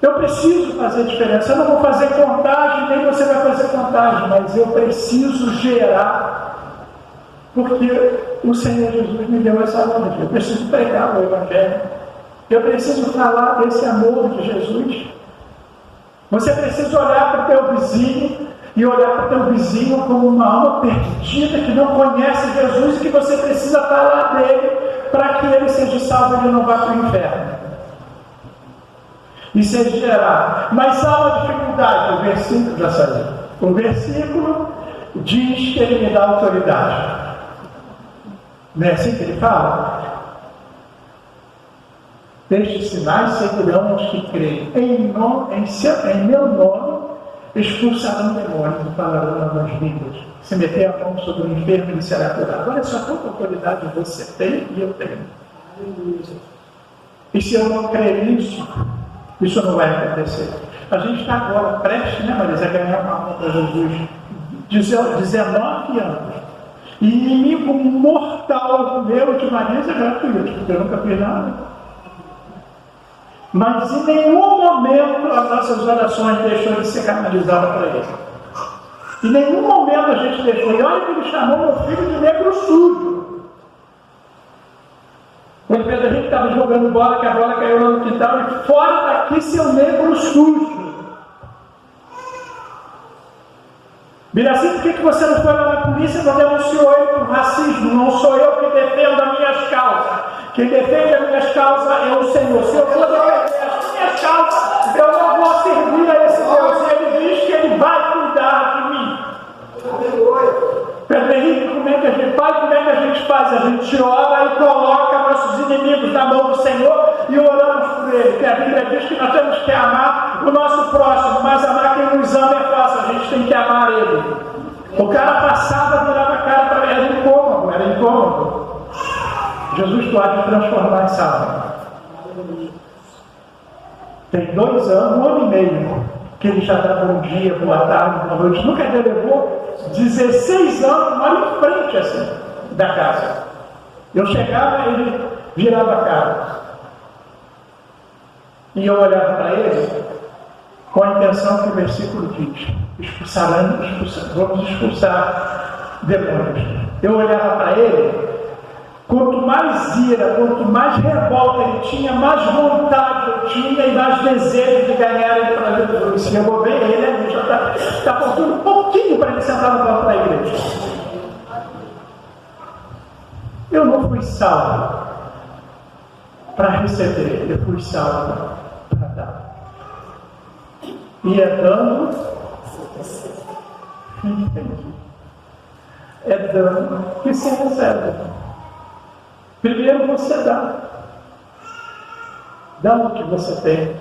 Eu preciso fazer diferença. Eu não vou fazer contagem, nem você vai fazer contagem, mas eu preciso gerar. Porque o Senhor Jesus me deu essa ordem. Eu preciso pregar o Evangelho. Eu preciso falar desse amor de Jesus. Você precisa olhar para o teu vizinho e olhar para o teu vizinho como uma alma perdida que não conhece Jesus e que você precisa falar dele para que ele seja salvo e ele não vá para o inferno. E seja gerar. Mas há uma dificuldade, o versículo já saiu. O versículo diz que ele me dá autoridade. Não é assim que ele fala? Estes sinais seguirão os que creem. Em meu nome expulsarão demônios e falarão novas línguas. Se meter a mão sobre o enfermo, ele será curado. Olha só quanta autoridade você tem e eu tenho. E se eu não crer nisso, isso não vai acontecer. A gente está agora prestes, né, Marisa, a ganhar uma alma para Jesus. 19 anos. E inimigo mortal meu de Marisa é gratuito, porque eu nunca fiz nada. Mas em nenhum momento as nossas orações deixou de ser canalizadas para ele. Em nenhum momento a gente deixou. E olha que ele chamou meu filho de negro sujo. Quando a gente estava jogando bola, que a bola caiu lá no quintal, e fora daqui seu negro sujo. Miraci, por que você não foi lá na polícia e não denunciou ele por racismo? Não sou eu que defendo as minhas causas. Quem defende as minhas causas é o Senhor. Se eu for defender as minhas causas, eu não vou servir a esse Deus. Ele diz que Ele vai cuidar de mim. Pedro Henrique, como é que a gente faz? A gente ora e coloca nossos inimigos na mão do Senhor e oramos por ele. Porque a Bíblia diz que nós temos que amar o nosso próximo, mas amar quem nos ama é fácil, a gente tem que amar ele. O cara passava, virava a cara para ele, era incômodo. Jesus pode transformar em salvo. Tem 2 anos, 1 ano e meio, que ele já dá bom dia, boa tarde, boa noite. Nunca levou 16 anos, mais em frente assim, da casa. Eu chegava, ele virava a cara. E eu olhava para ele com a intenção que o versículo diz: vamos expulsar demônios. Eu olhava para ele. Quanto mais ira, quanto mais revolta ele tinha, mais vontade eu tinha e mais desejo de ganhar ele para Jesus. Se eu vou ver ele já está faltando um pouquinho para ele sentar no banco da igreja. Eu não fui salvo para receber, eu fui salvo para dar. E é dando, é dando que se recebe. Primeiro você dá. Dá o que você tem.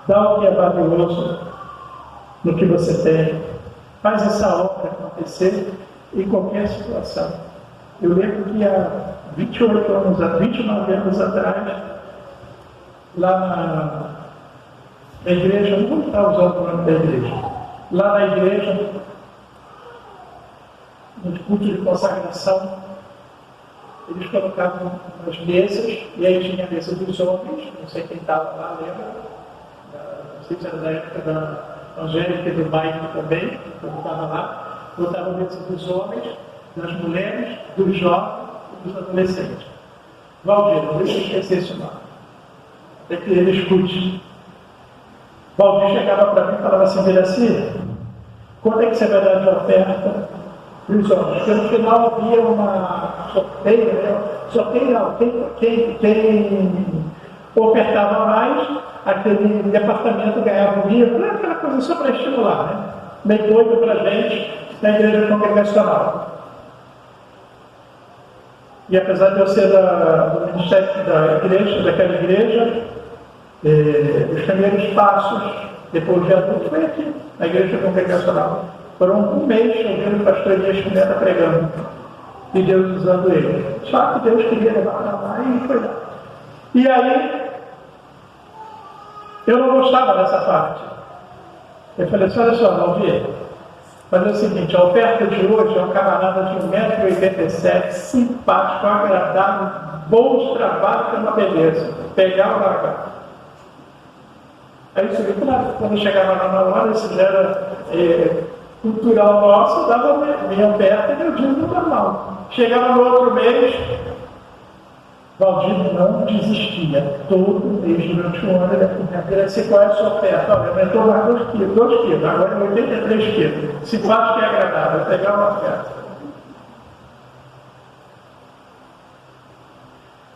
Dá o que é valioso no que você tem. Faz essa obra acontecer em qualquer situação. Eu lembro que há 29 anos atrás, lá na igreja, não vou estar usando o nome da igreja, lá na igreja, no culto de consagração, eles colocavam umas mesas, e aí tinha a mesa dos homens, não sei quem estava lá, lembra? Não sei se era da época da Angélica e do Mike também, quando estava lá, botavam a mesa dos homens, das mulheres, dos jovens e dos adolescentes. Valdir, não deixa eu esquecer esse nome. É que ele escute. Valdir chegava para mim e falava assim: Miraci, quanto é que você vai dar de oferta para os homens? Porque no final havia uma sorteio, né? Só quem ofertava mais, aquele departamento ganhava um livro, aquela coisa só para estimular, né? Meio doido para a gente na igreja congregacional. E apesar de eu ser do ministério daquela igreja, os primeiros passos, depois de adulto, foi aqui, na igreja congregacional. Foram um mês ouvindo o pastor Elias Pimenta pregando. E Deus usando ele. Só que Deus queria levar para lá e foi lá. E aí, eu não gostava dessa parte. Eu falei assim, olha só, Valdir, fazer o seguinte, a oferta de hoje é um camarada de 1,87 m, simpático, agradável, bom de trabalho, que é uma beleza. Pegar o largar. Aí isso quando eu chegava lá na hora, isso já era cultural nosso, dava minha oferta e meu dízimo normal. Chegava no outro mês, Valdir não desistia. Todo mês, durante um ano, ele perguntava assim, qual é a sua oferta? Olha, aumentou mais 2 quilos, agora é 83 quilos. Simpático e agradável, eu pegava uma oferta.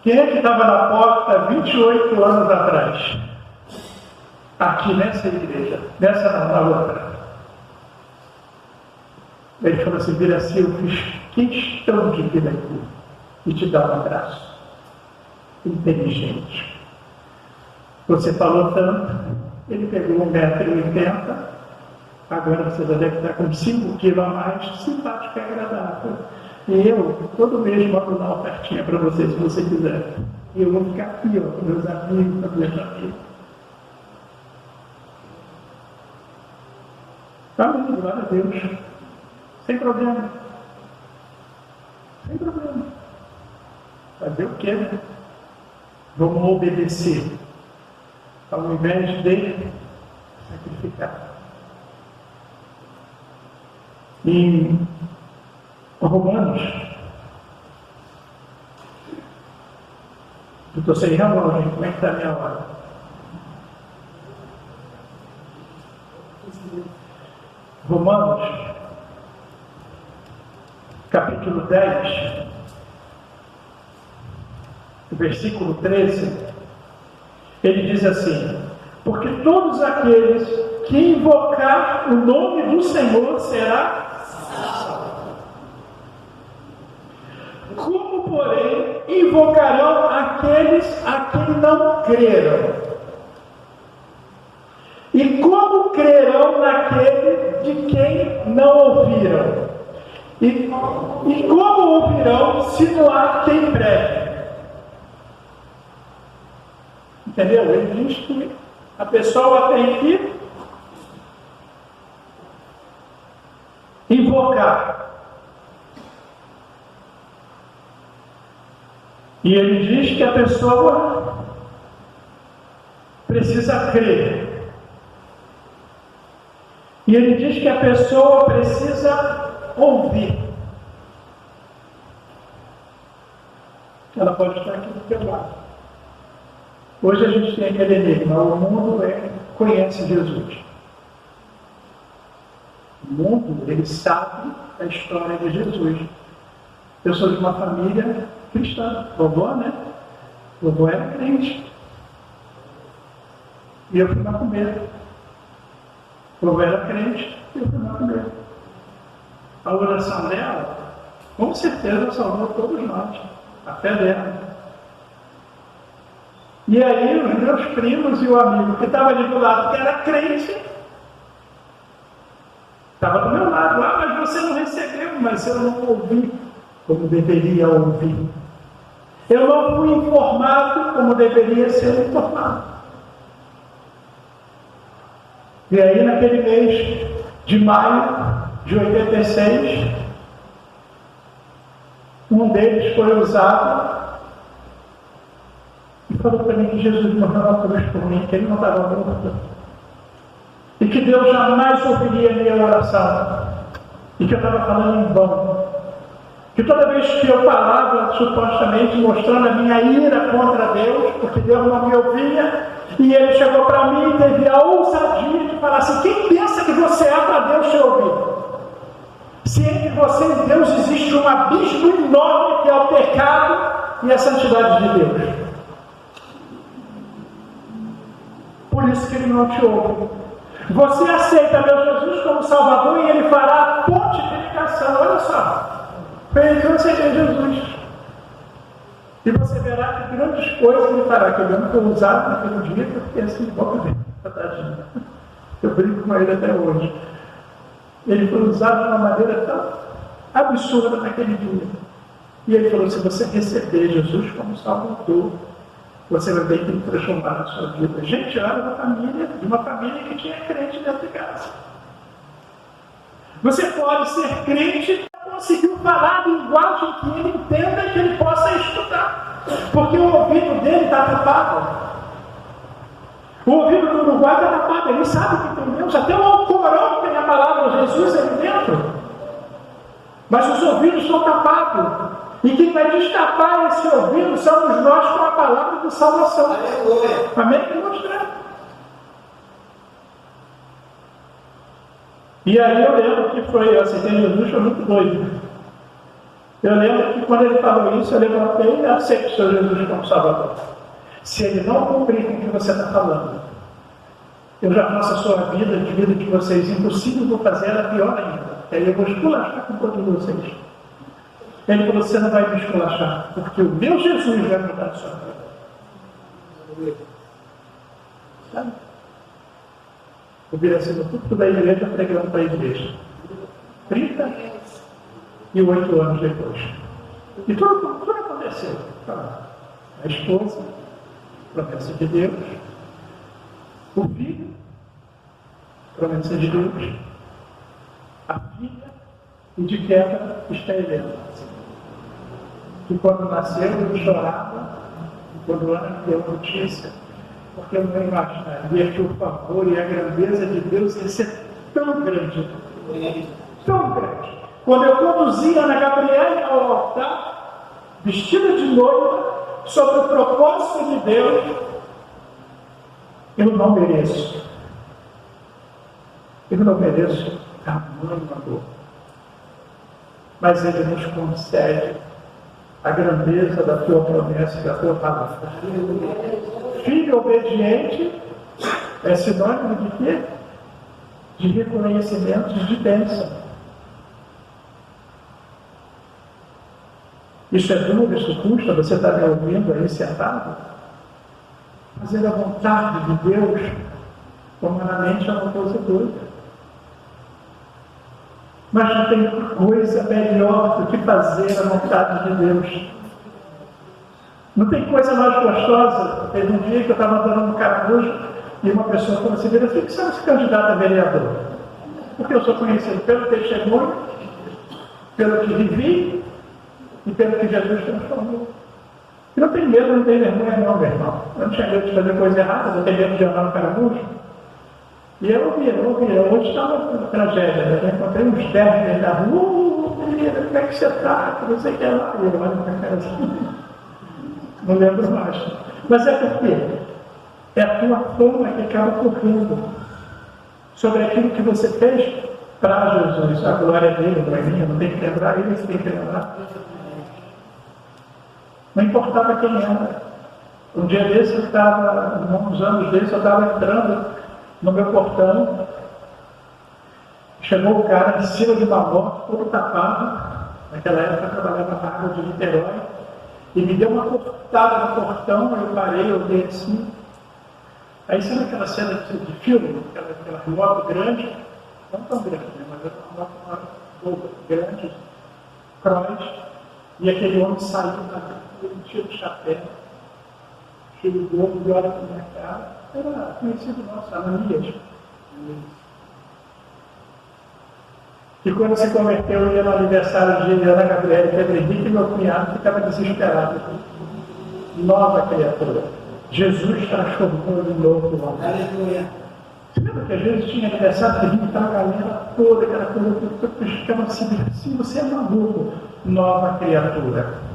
Quem é que estava na porta 28 anos atrás? Aqui nessa igreja, nessa não, na outra. Ele falou assim, Viraci, eu fiz questão de vir aqui e te dar um abraço. Inteligente. Você falou tanto, ele pegou 1,80 m, agora você já deve estar com 5 quilos a mais, simpático e agradável. E eu, todo mês, mando uma ofertinha para você, se você quiser. E eu vou ficar aqui, ó, com meus amigos, com meus amigos. Amém, glória a Deus. Sem problema. Sem problema. Fazer o quê, né? Vamos obedecer. Ao invés de sacrificar. Em Romanos, eu estou sem relógio, como é que está a minha hora? Romanos, capítulo 10, versículo 13, ele diz assim, porque todos aqueles que invocar o nome do Senhor será salvo. Como, porém, invocarão aqueles a quem não creram? E como crerão naquele de quem não ouviram? E como ouvirão se não há quem pregue? Entendeu? Ele diz que a pessoa tem que invocar. E ele diz que a pessoa precisa crer. E ele diz que a pessoa precisa ouvir. Ela pode estar aqui do teu lado. Hoje a gente tem aquele enigma, o mundo conhece Jesus. O mundo, ele sabe a história de Jesus. Eu sou de uma família cristã, vovó, né? Vovó era crente. E eu fui macumbeiro. Vovó era crente e eu fui macumbeiro. A oração dela, com certeza, salvou todos nós. A fé dela. E aí, os meus primos e o amigo que estava ali do lado, que era crente, estava do meu lado. Ah, mas você não recebeu, mas eu não ouvi como deveria ouvir. Eu não fui informado como deveria ser informado. E aí, naquele mês de maio de 86, um deles foi usado e falou para mim que Jesus morreu na cruz por mim, que ele não estava morto. E que Deus jamais ouviria a minha oração. E que eu estava falando em vão. Que toda vez que eu falava, supostamente mostrando a minha ira contra Deus, porque Deus não me ouvia, e ele chegou para mim e teve a ousadia de falar assim, quem pensa que você é para Deus te ouvir? Se entre você e Deus existe um abismo enorme que é o pecado, e a santidade de Deus. Por isso que ele não te ouve. Você aceita meu Jesus como Salvador e ele fará a ponte de ligação. Olha só. Foi ele que eu aceitei Jesus. E você verá que grandes coisas ele fará. Que eu não foi usado naquele dia, porque assim, bom ver. Eu brinco com ele até hoje. Ele foi usado de uma maneira tão absurda naquele dia. E ele falou: se você receber Jesus como Salvador, você vai ver que ele transformar a sua vida. Gente, eu era de uma família que tinha crente dentro de casa. Você pode ser crente e conseguir falar a linguagem que ele entenda e que ele possa estudar. Porque o ouvido dele está tapado. O ouvido do Uruguai está tapado. Ele sabe que tem Deus. Até o Alcorão tem a palavra de Jesus ali dentro. Mas os ouvidos estão tapados. E quem vai destapar esse ouvido somos nós com a palavra de salvação. Amém? Que mostrar. E aí eu lembro que eu aceitei Jesus, foi muito doido. Eu lembro que quando ele falou isso, eu levantei e aceitei o Senhor Jesus como Salvador. Se ele não cumprir com o que você está falando, eu já faço a sua vida, de vida de vocês impossível, vou fazer ela pior ainda. Aí eu vou esculachar com todos vocês. Ele falou: você não vai me esculachar, porque o meu Jesus vai mudar a sua vida. Sabe? Eu virei assim no púlpito da igreja pregando para a igreja. 38 anos depois. E tudo aconteceu. A esposa, promessa de Deus. O filho, promessa de Deus. A filha, e de quebra está Helena. Que quando nasceu eu chorava, e quando Ana me deu notícia, porque eu não imaginaria que o favor e a grandeza de Deus ia ser tão grande. Tão grande. Quando eu conduzia Ana Gabriela ao altar, vestida de noiva, sobre o propósito de Deus, eu não mereço. Eu não mereço tamanho amor. Mas Ele nos concede a grandeza da tua promessa e da tua palavra. Filho obediente é sinônimo de quê? De reconhecimento, de bênção. Isso é duro, isso custa, você está me ouvindo aí sentado? Fazer a vontade de Deus, humanamente é uma coisa doida. Mas não tem coisa melhor do que fazer a vontade de Deus. Não tem coisa mais gostosa. Teve um dia que eu estava andando no Caramujo e uma pessoa falou assim: por que você não se candidata a vereador? Porque eu sou conhecido pelo testemunho, pelo que vivi e pelo que Jesus transformou. E não tem medo, não tem vergonha não, meu irmão. Eu não tinha medo de fazer coisa errada, eu tenho medo de andar no Caramujo. E eu ouvi. Hoje está uma tragédia, né? Eu encontrei uns 10 dentro da rua. Menina, como é que você está? Não sei o que é lá. E eu olho para a cara assim. Não lembro mais. Mas é porque é a tua fama que acaba correndo sobre aquilo que você fez para Jesus. A glória dele, não é minha, não tem que lembrar ele, você tem que lembrar. Não importava quem era. Um dia desse eu estava, uns anos desse, eu estava entrando no meu portão, chegou o cara em cima de uma moto, todo tapado. Naquela época eu trabalhava na água de Niterói, e me deu uma cortada no portão. Eu parei, eu dei assim. Aí sabe aquela cena de filme, aquela moto grande, não tão grande, né, mas uma moto grande, cross, e aquele homem saiu da ele tira o chapéu, tira o gorro e olha para a minha cara. Era conhecido nosso, Ananias. E quando se converteu, eu ia no aniversário de Ana Gabriela e Pedro Henrique, e meu cunhado ficava desesperado. Nova criatura. Jesus transformou de novo o homem. Você lembra que às vezes tinha aniversário de Henrique, estava a galera toda, aquela coisa que ficava assim, você é maluco. Nova criatura.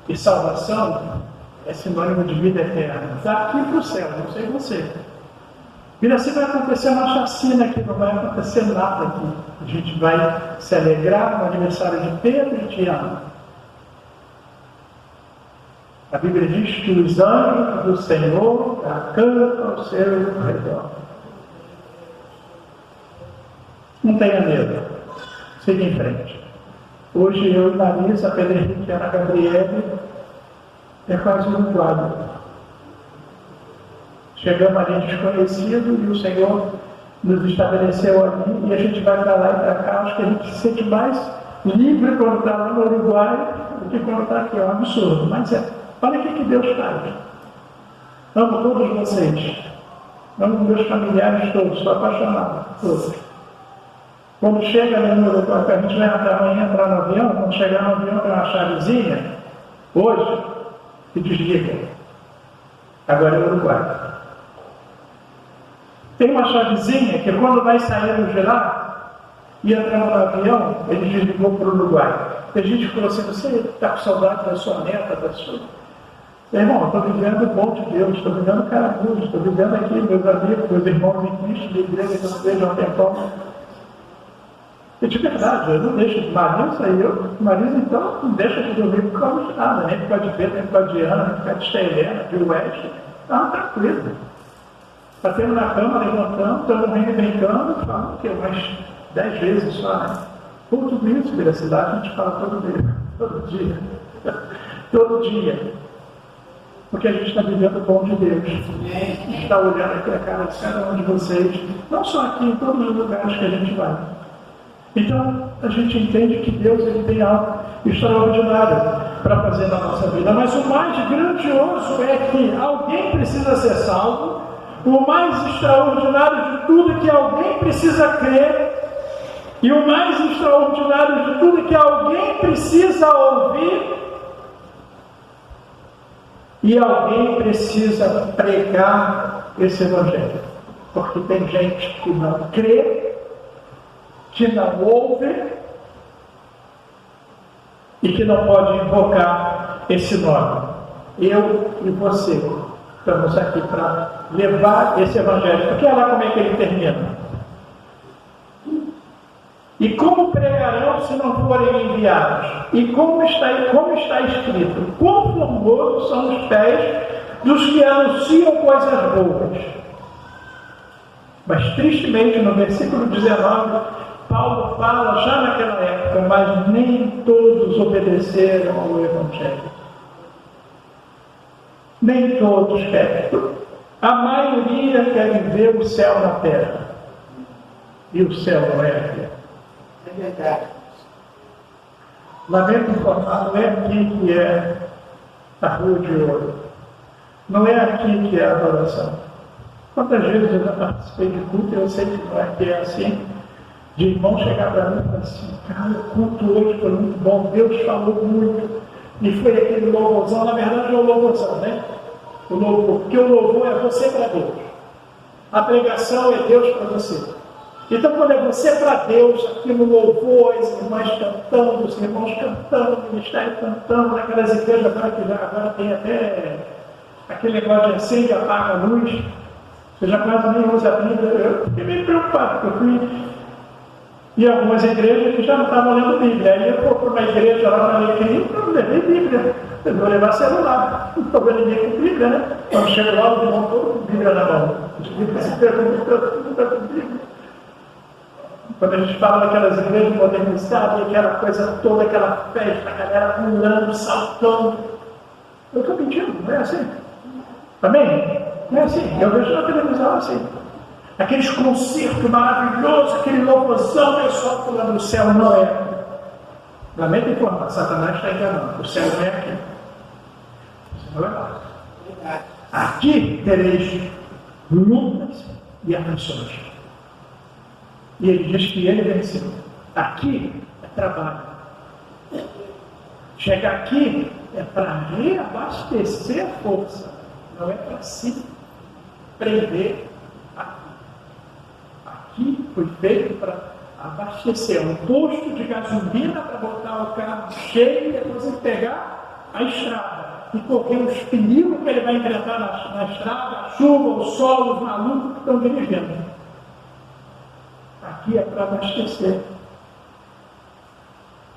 E salvação é sinônimo de vida eterna. Daqui para o céu, não sei você. E assim vai acontecer uma chacina aqui, não vai acontecer nada aqui. A gente vai se alegrar no aniversário de Pedro e de Ana. A Bíblia diz que os anjos do Senhor acampam ao seu redor. Não tenha medo. Siga em frente. Hoje eu e Marisa, a Pedro Henrique e a Ana Gabriele, é quase um quadro. Chegamos ali desconhecido e o Senhor nos estabeleceu ali e a gente vai para lá e para cá. Acho que a gente se sente mais livre quando está lá no Uruguai do que quando está aqui. É um absurdo, mas olha o que Deus faz. Amo todos vocês. Amo meus familiares todos, sou apaixonado. Todos. Quando chega no Uruguai, a gente vai entrar no avião, quando chegar no avião tem uma chavezinha, hoje, que desliga. Agora é o Uruguai. Tem uma chavezinha que quando nós saímos de lá e entramos no avião, ele desligou para o Uruguai. Tem gente que falou assim, você está com saudade da sua neta, da sua... Irmão, eu estou vivendo o bom de Deus, estou vivendo Caramujo, estou vivendo aqui, meus amigos, meus irmãos em Cristo, de igreja que eu não vejo há um tempão. E de verdade, eu não deixo de Marisa e eu, Marisa então, não deixa de dormir por causa de nada, nem por causa de Pedro, nem por causa de Ana, nem por causa de Estelena, de West. Não, tranquilo. Batemos na cama, levantamos, estamos rindo e brincando, falamos o quê? Umas 10 vezes só, né? Por tudo isso, pela cidade, a gente fala todo dia. Todo dia. Porque a gente está vivendo o bom de Deus. A gente está olhando aqui a cara de cada um de vocês, não só aqui, em todos os lugares que a gente vai. Então, a gente entende que Deus ele tem algo extraordinário para fazer na nossa vida. Mas o mais grandioso é que alguém precisa ser salvo. O mais extraordinário de tudo é que alguém precisa crer. E o mais extraordinário de tudo é que alguém precisa ouvir. E alguém precisa pregar esse evangelho. Porque tem gente que não crê, que não ouve e que não pode invocar esse nome. Eu e você estamos aqui para levar esse evangelho. Porque olha lá como é que ele termina. E como pregarão se não forem enviados? E como está escrito? Quão formosos são os pés dos que anunciam coisas boas. Mas tristemente no versículo 19, Paulo fala já naquela época, mas nem todos obedeceram ao Evangelho. Nem todos querem. A maioria querem ver o céu na terra. E o céu não é aqui. É verdade. Lamento informar, não é aqui que é a rua de ouro. Não é aqui que é a adoração. Quantas vezes eu já participei de culto e eu sei que não é que é assim. De irmão chegar para mim e falar assim, cara, o culto hoje foi muito bom, Deus falou muito. E foi aquele louvorzão, na verdade é o louvorzão, né? O louvor, porque o louvor é você para Deus. A pregação é Deus para você. Então quando é você para Deus, aqui no louvor, as irmãs cantando, os irmãos cantando, o ministério cantando, naquelas igrejas agora tem até aquele negócio de acende e apaga a luz. Você já quase nem usa a Bíblia. Eu fiquei meio preocupado, porque eu fui em algumas igrejas que já não estavam lendo Bíblia. Aí eu fui para uma igreja lá na Alecrim, eu não levei Bíblia. Eu vou levar celular. Não estou vendo ninguém com Bíblia, né? Quando chego lá, o irmão todo com Bíblia na mão. Se pergunta com Bíblia. Quando a gente fala daquelas igrejas modernizadas, aquela coisa toda, aquela festa, a galera pulando, saltando. Eu estou mentindo, não é assim? Amém? Não é assim. Eu vejo na televisão assim. Aqueles concertos maravilhosos, aquele louvorzão, pessoal pulando no céu, não é. Lamento informar, Satanás está enganando. O céu não é aqui. O céu é lá. Aqui tereis lutas e aflições. E ele diz que ele venceu. Aqui é trabalho. Chegar aqui é para reabastecer a força. Não é para se prender. Aqui foi feito para abastecer um posto de gasolina para botar o carro cheio e depois ele pegar a estrada e correr os perigos que ele vai enfrentar na estrada, a chuva, o sol, os malucos que estão dirigindo. Aqui é para abastecer.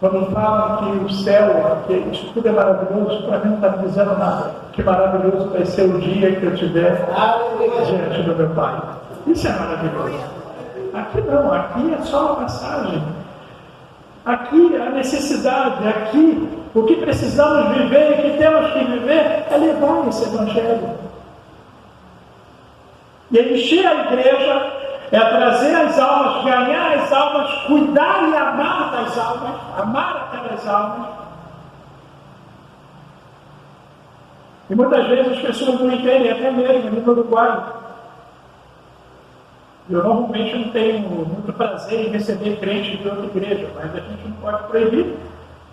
Quando falam que o céu, que isso tudo é maravilhoso, para mim não está me dizendo nada. Que maravilhoso vai ser o dia que eu estiver diante do meu Pai. Isso é maravilhoso. Aqui não, aqui é só uma passagem. Aqui a necessidade, aqui o que precisamos viver e que temos que viver é levar esse Evangelho. E é encher a igreja, é trazer as almas, ganhar as almas, cuidar e amar das almas, amar aquelas almas. E muitas vezes as pessoas não entendem, até mesmo no Uruguai. Eu normalmente não tenho muito prazer em receber crentes de outra igreja, mas a gente não pode proibir,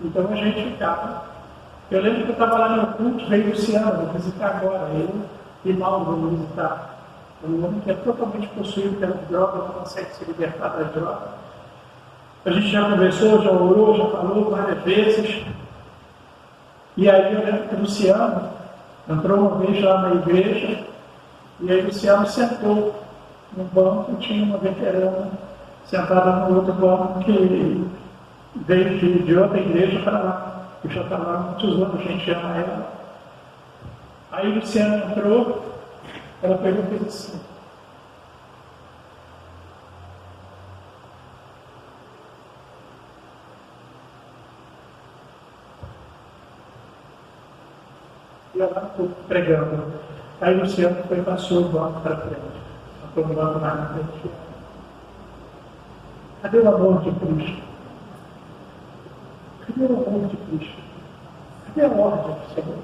então a gente ficava. Eu lembro que eu estava lá no culto, veio o Luciano, vou visitar agora, ele e Mauro vão visitar. Um homem que é totalmente possuído pelas drogas, não consegue se libertar das drogas. A gente já conversou, já orou, já falou várias vezes. E aí eu lembro que o Luciano entrou uma vez lá na igreja, e aí o Luciano sentou no banco, tinha uma veterana sentada no outro banco que veio de outra igreja para lá, que já está lá há muitos anos, a gente ama ela. Aí o Luciano entrou, ela pegou e fez assim. E ela ficou pregando. Aí o Luciano foi e passou o banco para frente. Passou o banco mais na frente. Cadê o amor de Cristo? Cadê o amor de Cristo? Cadê a ordem do Senhor?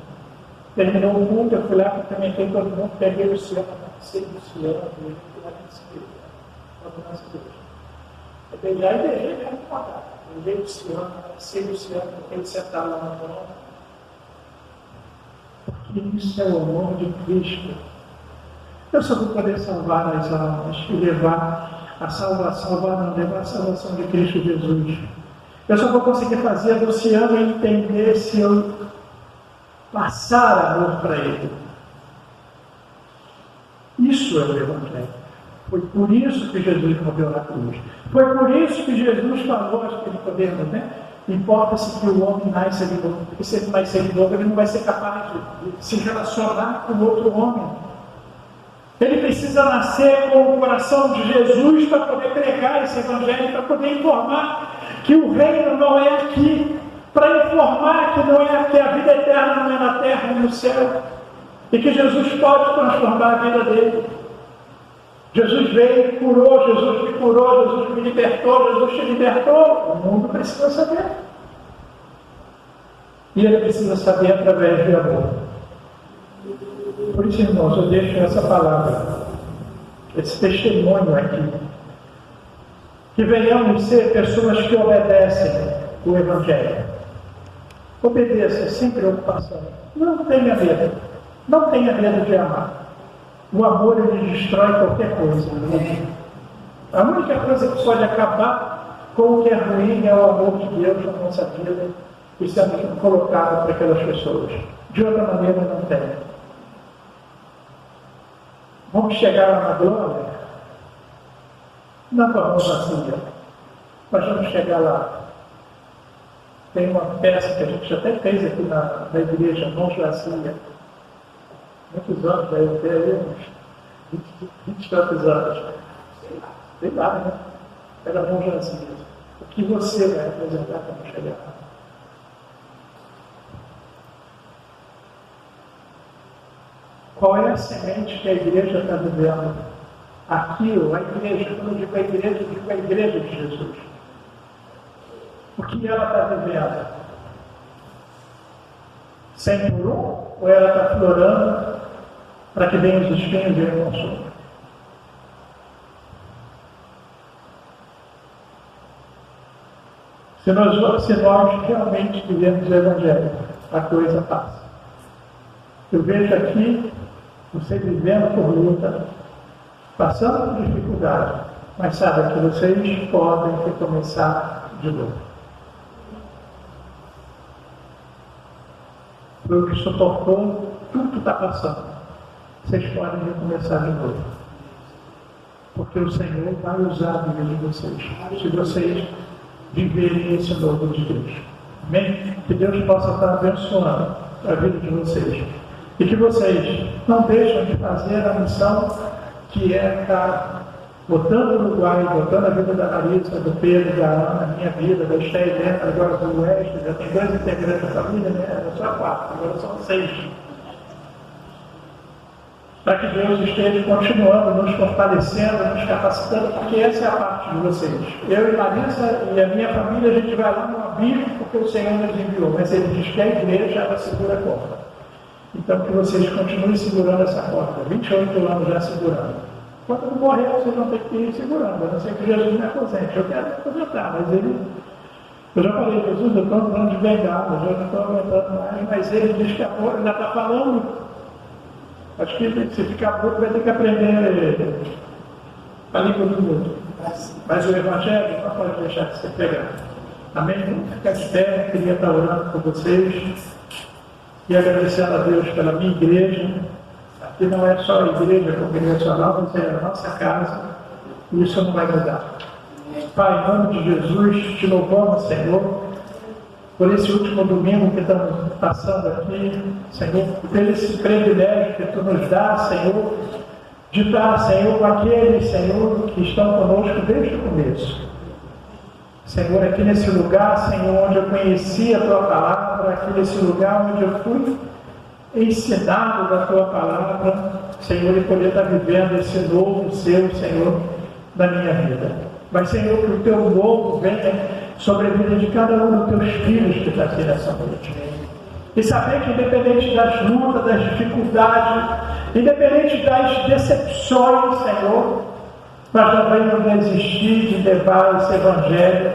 Terminou o culto, eu fui lá, cumprimentei todo mundo, peguei o Luciano, sei o Luciano, ele foi lá na igreja. Eu peguei a igreja, ele era incomodado. Eu veio o Luciano, sei o Luciano, ele sentado lá na mão. Porque isso é o amor de Cristo. Eu só vou poder salvar as almas e levar a salvação de Cristo Jesus. Eu só vou conseguir fazer o Luciano entender se eu passar amor para ele. Isso é o Evangelho. Foi por isso que Jesus morreu na cruz. Foi por isso que Jesus falou, acho que ele podemos, né? Importa-se que o homem nasça de novo, porque se ele nascer de novo, ele não vai ser capaz de se relacionar com outro homem. Ele precisa nascer com o coração de Jesus para poder pregar esse Evangelho, para poder informar que o reino não é aqui, para informar que não é aqui, a vida eterna não é na terra, é no céu, e que Jesus pode transformar a vida dele. Jesus veio, curou, Jesus me curou, Jesus me libertou, Jesus te libertou. O mundo precisa saber. E ele precisa saber através de amor. Por isso, irmãos, eu deixo essa palavra, esse testemunho aqui. Que venhamos ser pessoas que obedecem o Evangelho. Obedeça sem preocupação. Não tenha medo. Não tenha medo de amar. O amor, ele destrói qualquer coisa. A única coisa que pode acabar com o que é ruim é o amor de Deus na nossa vida e sendo colocado para aquelas pessoas. De outra maneira, não tem. Vamos chegar lá na glória? Não com a mão vazia, mas vamos chegar lá. Tem uma peça que a gente até fez aqui na igreja, Mãos Vazias. Muitos anos, daí até uns 20 e tantos anos. Sei lá, né? Era Mãos Vazias. O que você vai apresentar quando chegar lá? Qual é a semente que a igreja está vivendo? Aquilo, a igreja, quando eu digo a igreja, eu digo a igreja de Jesus. O que ela está vivendo? 100 por 1? Ou ela está florando para que venham os espinhos e o consumam? Se nós realmente vivemos o Evangelho, a coisa passa. Eu vejo aqui você vivendo por luta, passando por dificuldade, mas sabe que vocês podem recomeçar de novo. Foi o que suportou tudo que está passando. Vocês podem recomeçar de novo. Porque o Senhor vai usar a vida de vocês. Se vocês viverem esse novo de Deus. Amém? Que Deus possa estar abençoando a vida de vocês. E que vocês não deixem de fazer a missão que é estar botando o Uruguai, botando a vida da Marisa, do Pedro, da Ana, a minha vida, da Esther, agora do Oeste, já tem 2 integrantes da família, né? Era só 4, agora são 6. Para que Deus esteja continuando nos fortalecendo, nos capacitando, porque essa é a parte de vocês. Eu e Marisa e a minha família, a gente vai lá no abismo porque o Senhor nos enviou, mas Ele diz que a igreja ela segura a corda. Então que vocês continuem segurando essa corda, 28 anos já segurando. Quando eu morrer, vocês vão ter que ir segurando, a não ser que Jesus me aposente. Eu quero me aposentar, mas eu já falei, Jesus, eu estou andando de bengala, eu já não estou aguentando mais, mas ele diz que agora ainda está falando. Acho que se ficar pouco vai ter que aprender a língua do mundo. Mas o Evangelho não pode deixar de ser pregado. Amém? Vamos ficar de pé, queria estar orando por vocês e agradecendo a Deus pela minha igreja. Aqui não é só a igreja congregacional, mas é a nossa casa, e isso não vai mudar. Pai, em nome de Jesus, te louvamos, Senhor, por esse último domingo que estamos passando aqui, Senhor, por esse privilégio que Tu nos dá, Senhor, de estar, Senhor, com aqueles, Senhor, que estão conosco desde o começo. Senhor, aqui nesse lugar, Senhor, onde eu conheci a Tua palavra, aqui nesse lugar onde eu fui ensinado da Tua palavra, Senhor, e poder estar vivendo esse novo Seu, Senhor, na minha vida. Mas, Senhor, que o Teu novo venha sobre a vida de cada um dos Teus filhos que está aqui nessa noite. E saber que independente das lutas, das dificuldades, independente das decepções, Senhor, nós não vamos desistir de levar esse Evangelho,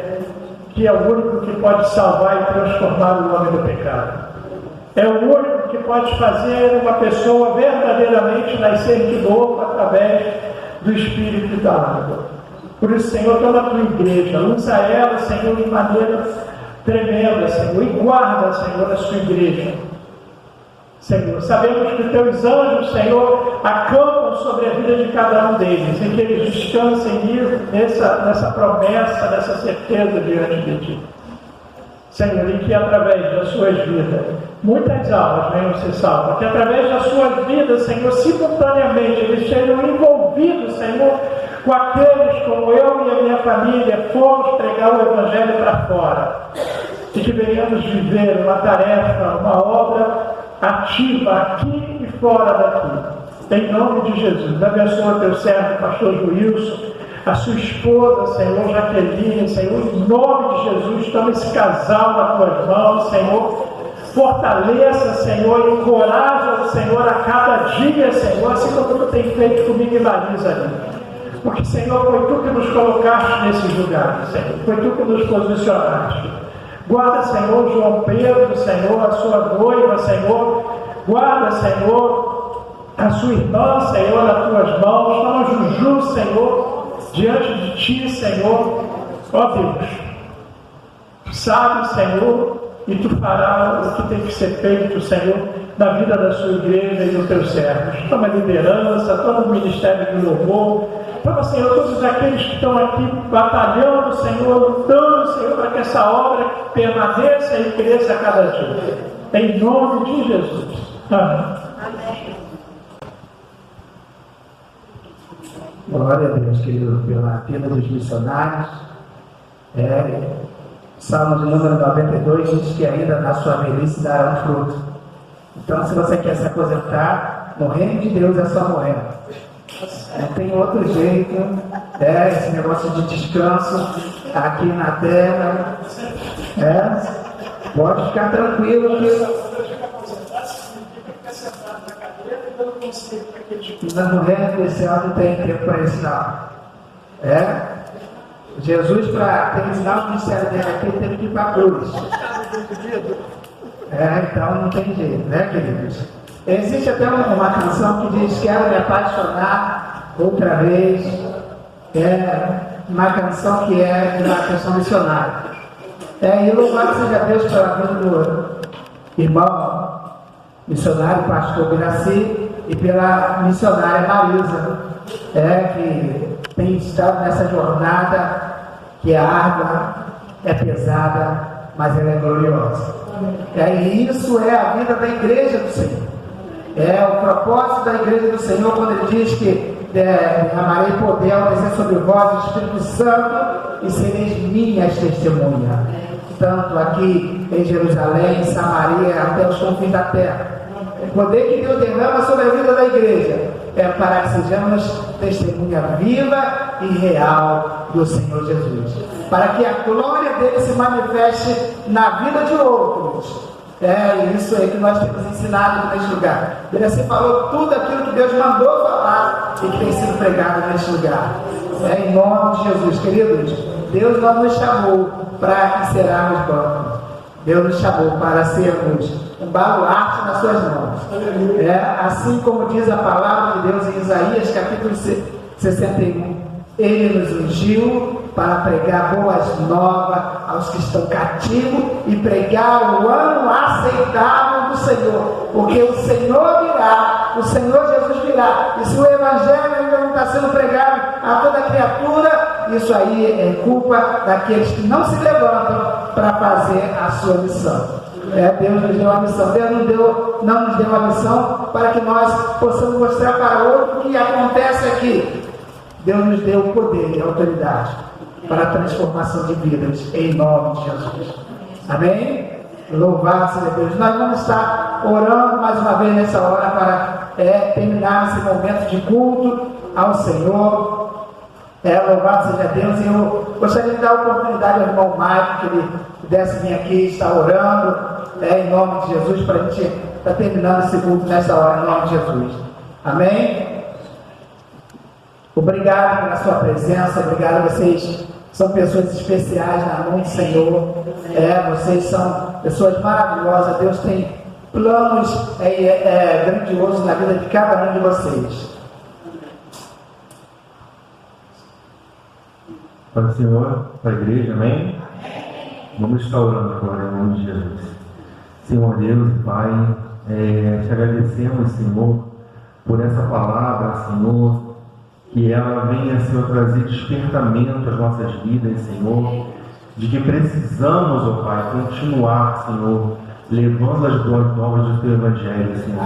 que é o único que pode salvar e transformar o homem do pecado. É o único que pode fazer uma pessoa verdadeiramente nascer de novo através do Espírito da água. Por isso, Senhor, toma a Tua igreja, usa ela, Senhor, de maneira tremenda, Senhor, e guarda, Senhor, a Sua igreja. Senhor, sabemos que os Teus anjos, Senhor, acampam sobre a vida de cada um deles, e que eles descansem nessa promessa, nessa certeza diante de Ti. Senhor, e que através das suas vidas, muitas almas venham ser salvas, que através das suas vidas, Senhor, simultaneamente eles sejam envolvidos, Senhor, com aqueles como eu e a minha família fomos pregar o Evangelho para fora, e que venhamos viver uma tarefa, uma obra ativa aqui e fora daqui. Em nome de Jesus, abençoa Teu servo, pastor Joilson, a sua esposa, Senhor, Jaqueline, Senhor, em nome de Jesus, toma esse casal nas Tuas mãos, Senhor, fortaleça, Senhor, encoraja o Senhor a cada dia, Senhor, assim como Tu tem feito comigo e Marisa ali. Porque, Senhor, foi Tu que nos colocaste nesses lugares, Senhor, foi Tu que nos posicionaste. Guarda, Senhor, João Pedro, Senhor, a sua noiva, Senhor, guarda, Senhor, a sua irmã, Senhor, nas Tuas mãos, toma Juju, Senhor, diante de Ti, Senhor, ó Deus, Tu sabes, Senhor, e Tu farás o que tem que ser feito, Senhor, na vida da Sua igreja e dos Teus servos. Toma a liderança, toma o ministério do louvor, toma, Senhor, todos aqueles que estão aqui batalhando, Senhor, lutando, Senhor, para que essa obra permaneça e cresça a cada dia. Em nome de Jesus. Amém. Amém. Glória a Deus, querido, pela vida dos missionários. Salmo de número 92 diz que ainda na sua velhice dará um fruto. Então, se você quer se aposentar, no reino de Deus é só morrer. Não tem outro jeito. Esse negócio de descanso aqui na terra. Pode ficar tranquilo que mas no reino desse ano não tem tempo para ensinar. Jesus, para terminar o ministério dele aqui, ele teve que ir para a cruz. Então não tem jeito, né, queridos? Existe até uma canção que diz: quero me apaixonar outra vez. Uma canção que é de uma canção missionária. E louvado seja Deus pela vida do irmão missionário, pastor Biraci, e pela missionária Marisa, que tem estado nessa jornada que é árdua, é pesada, mas ela é gloriosa. E isso é a vida da igreja do Senhor. É o propósito da igreja do Senhor quando ele diz que derramarei poder ao descer sobre vós o Espírito Santo e sereis minhas testemunhas, tanto aqui em Jerusalém, em Samaria, até os confins da terra. O poder que Deus derrama sobre a vida da igreja é para que sejamos testemunha viva e real do Senhor Jesus, para que a glória dele se manifeste na vida de outros. Isso aí que nós temos ensinado neste lugar. Ele assim falou tudo aquilo que Deus mandou falar e que tem sido pregado neste lugar. Em nome de Jesus, queridos, Deus não nos chamou para encerrarmos banco. Deus nos chamou para sermos um baluarte nas suas mãos. Assim como diz a palavra de Deus em Isaías capítulo 61, Ele nos ungiu para pregar boas novas aos que estão cativos e pregar o ano aceitável do Senhor, porque o Senhor virá, o Senhor Jesus virá, e se o Evangelho ainda não está sendo pregado a toda criatura, isso aí é culpa daqueles que não se levantam para fazer a sua missão. Deus nos deu a missão. Deus não nos deu a missão para que nós possamos mostrar para outro o que acontece aqui. Deus nos deu o poder e a autoridade para a transformação de vidas, em nome de Jesus. Amém? Louvado seja Deus. Nós vamos estar orando mais uma vez nessa hora para terminar esse momento de culto ao Senhor. Louvado seja Deus. E eu gostaria de dar a oportunidade ao irmão Mike, que ele pudesse vir aqui e estar orando, em nome de Jesus, para a gente estar terminando esse culto nessa hora, em nome de Jesus. Amém? Obrigado pela sua presença, obrigado. Vocês são pessoas especiais na mão do Senhor. Vocês são pessoas maravilhosas. Deus tem planos grandiosos na vida de cada um de vocês. Para o Senhor, para a igreja, amém? Vamos estar orando agora em nome de Jesus. Senhor Deus e Pai, te agradecemos, Senhor, por essa palavra, Senhor, que ela venha, Senhor, trazer despertamento às nossas vidas, Senhor, de que precisamos, ó Pai, continuar, Senhor, levando as boas novas do Teu Evangelho, Senhor.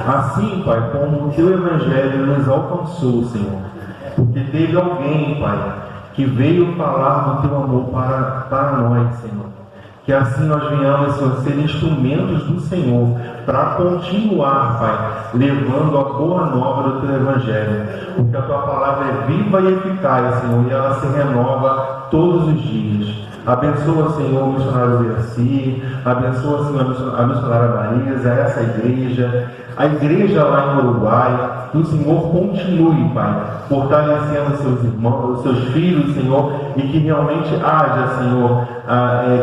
Assim, Pai, como o Teu Evangelho nos alcançou, Senhor, porque teve alguém, Pai, que veio falar do Teu amor para nós, Senhor. Que assim nós venhamos, Senhor, ser instrumentos do Senhor para continuar, Pai, levando a boa nova do Teu Evangelho. Porque a Tua palavra é viva e eficaz, Senhor, e ela se renova todos os dias. Abençoa, Senhor, o missionário Verci, abençoa, Senhor, a missionária Marisa, essa igreja, a igreja lá em Uruguai. Que o Senhor continue, Pai, fortalecendo seus irmãos, seus filhos, Senhor, e que realmente haja, Senhor,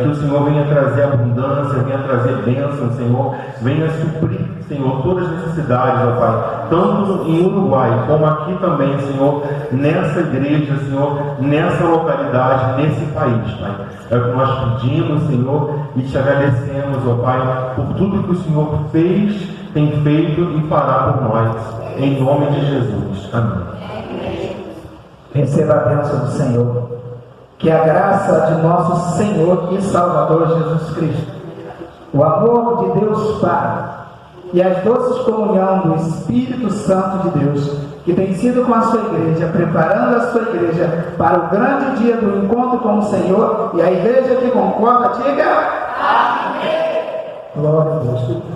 que o Senhor venha trazer abundância, venha trazer bênção, Senhor, venha suprir, Senhor, todas as necessidades, ó Pai, tanto em Uruguai como aqui também, Senhor, nessa igreja, Senhor, nessa localidade, nesse país, Pai. É o que nós pedimos, Senhor, e te agradecemos, ó Pai, por tudo que o Senhor fez, tem feito e fará por nós. Em nome de Jesus. Amém. Receba a bênção do Senhor. Que a graça de nosso Senhor e Salvador Jesus Cristo, o amor de Deus Pai e as doces comunhão do Espírito Santo de Deus, que tem sido com a sua igreja, preparando a sua igreja para o grande dia do encontro com o Senhor, e a igreja que concorda, diga amém. Glória a Deus.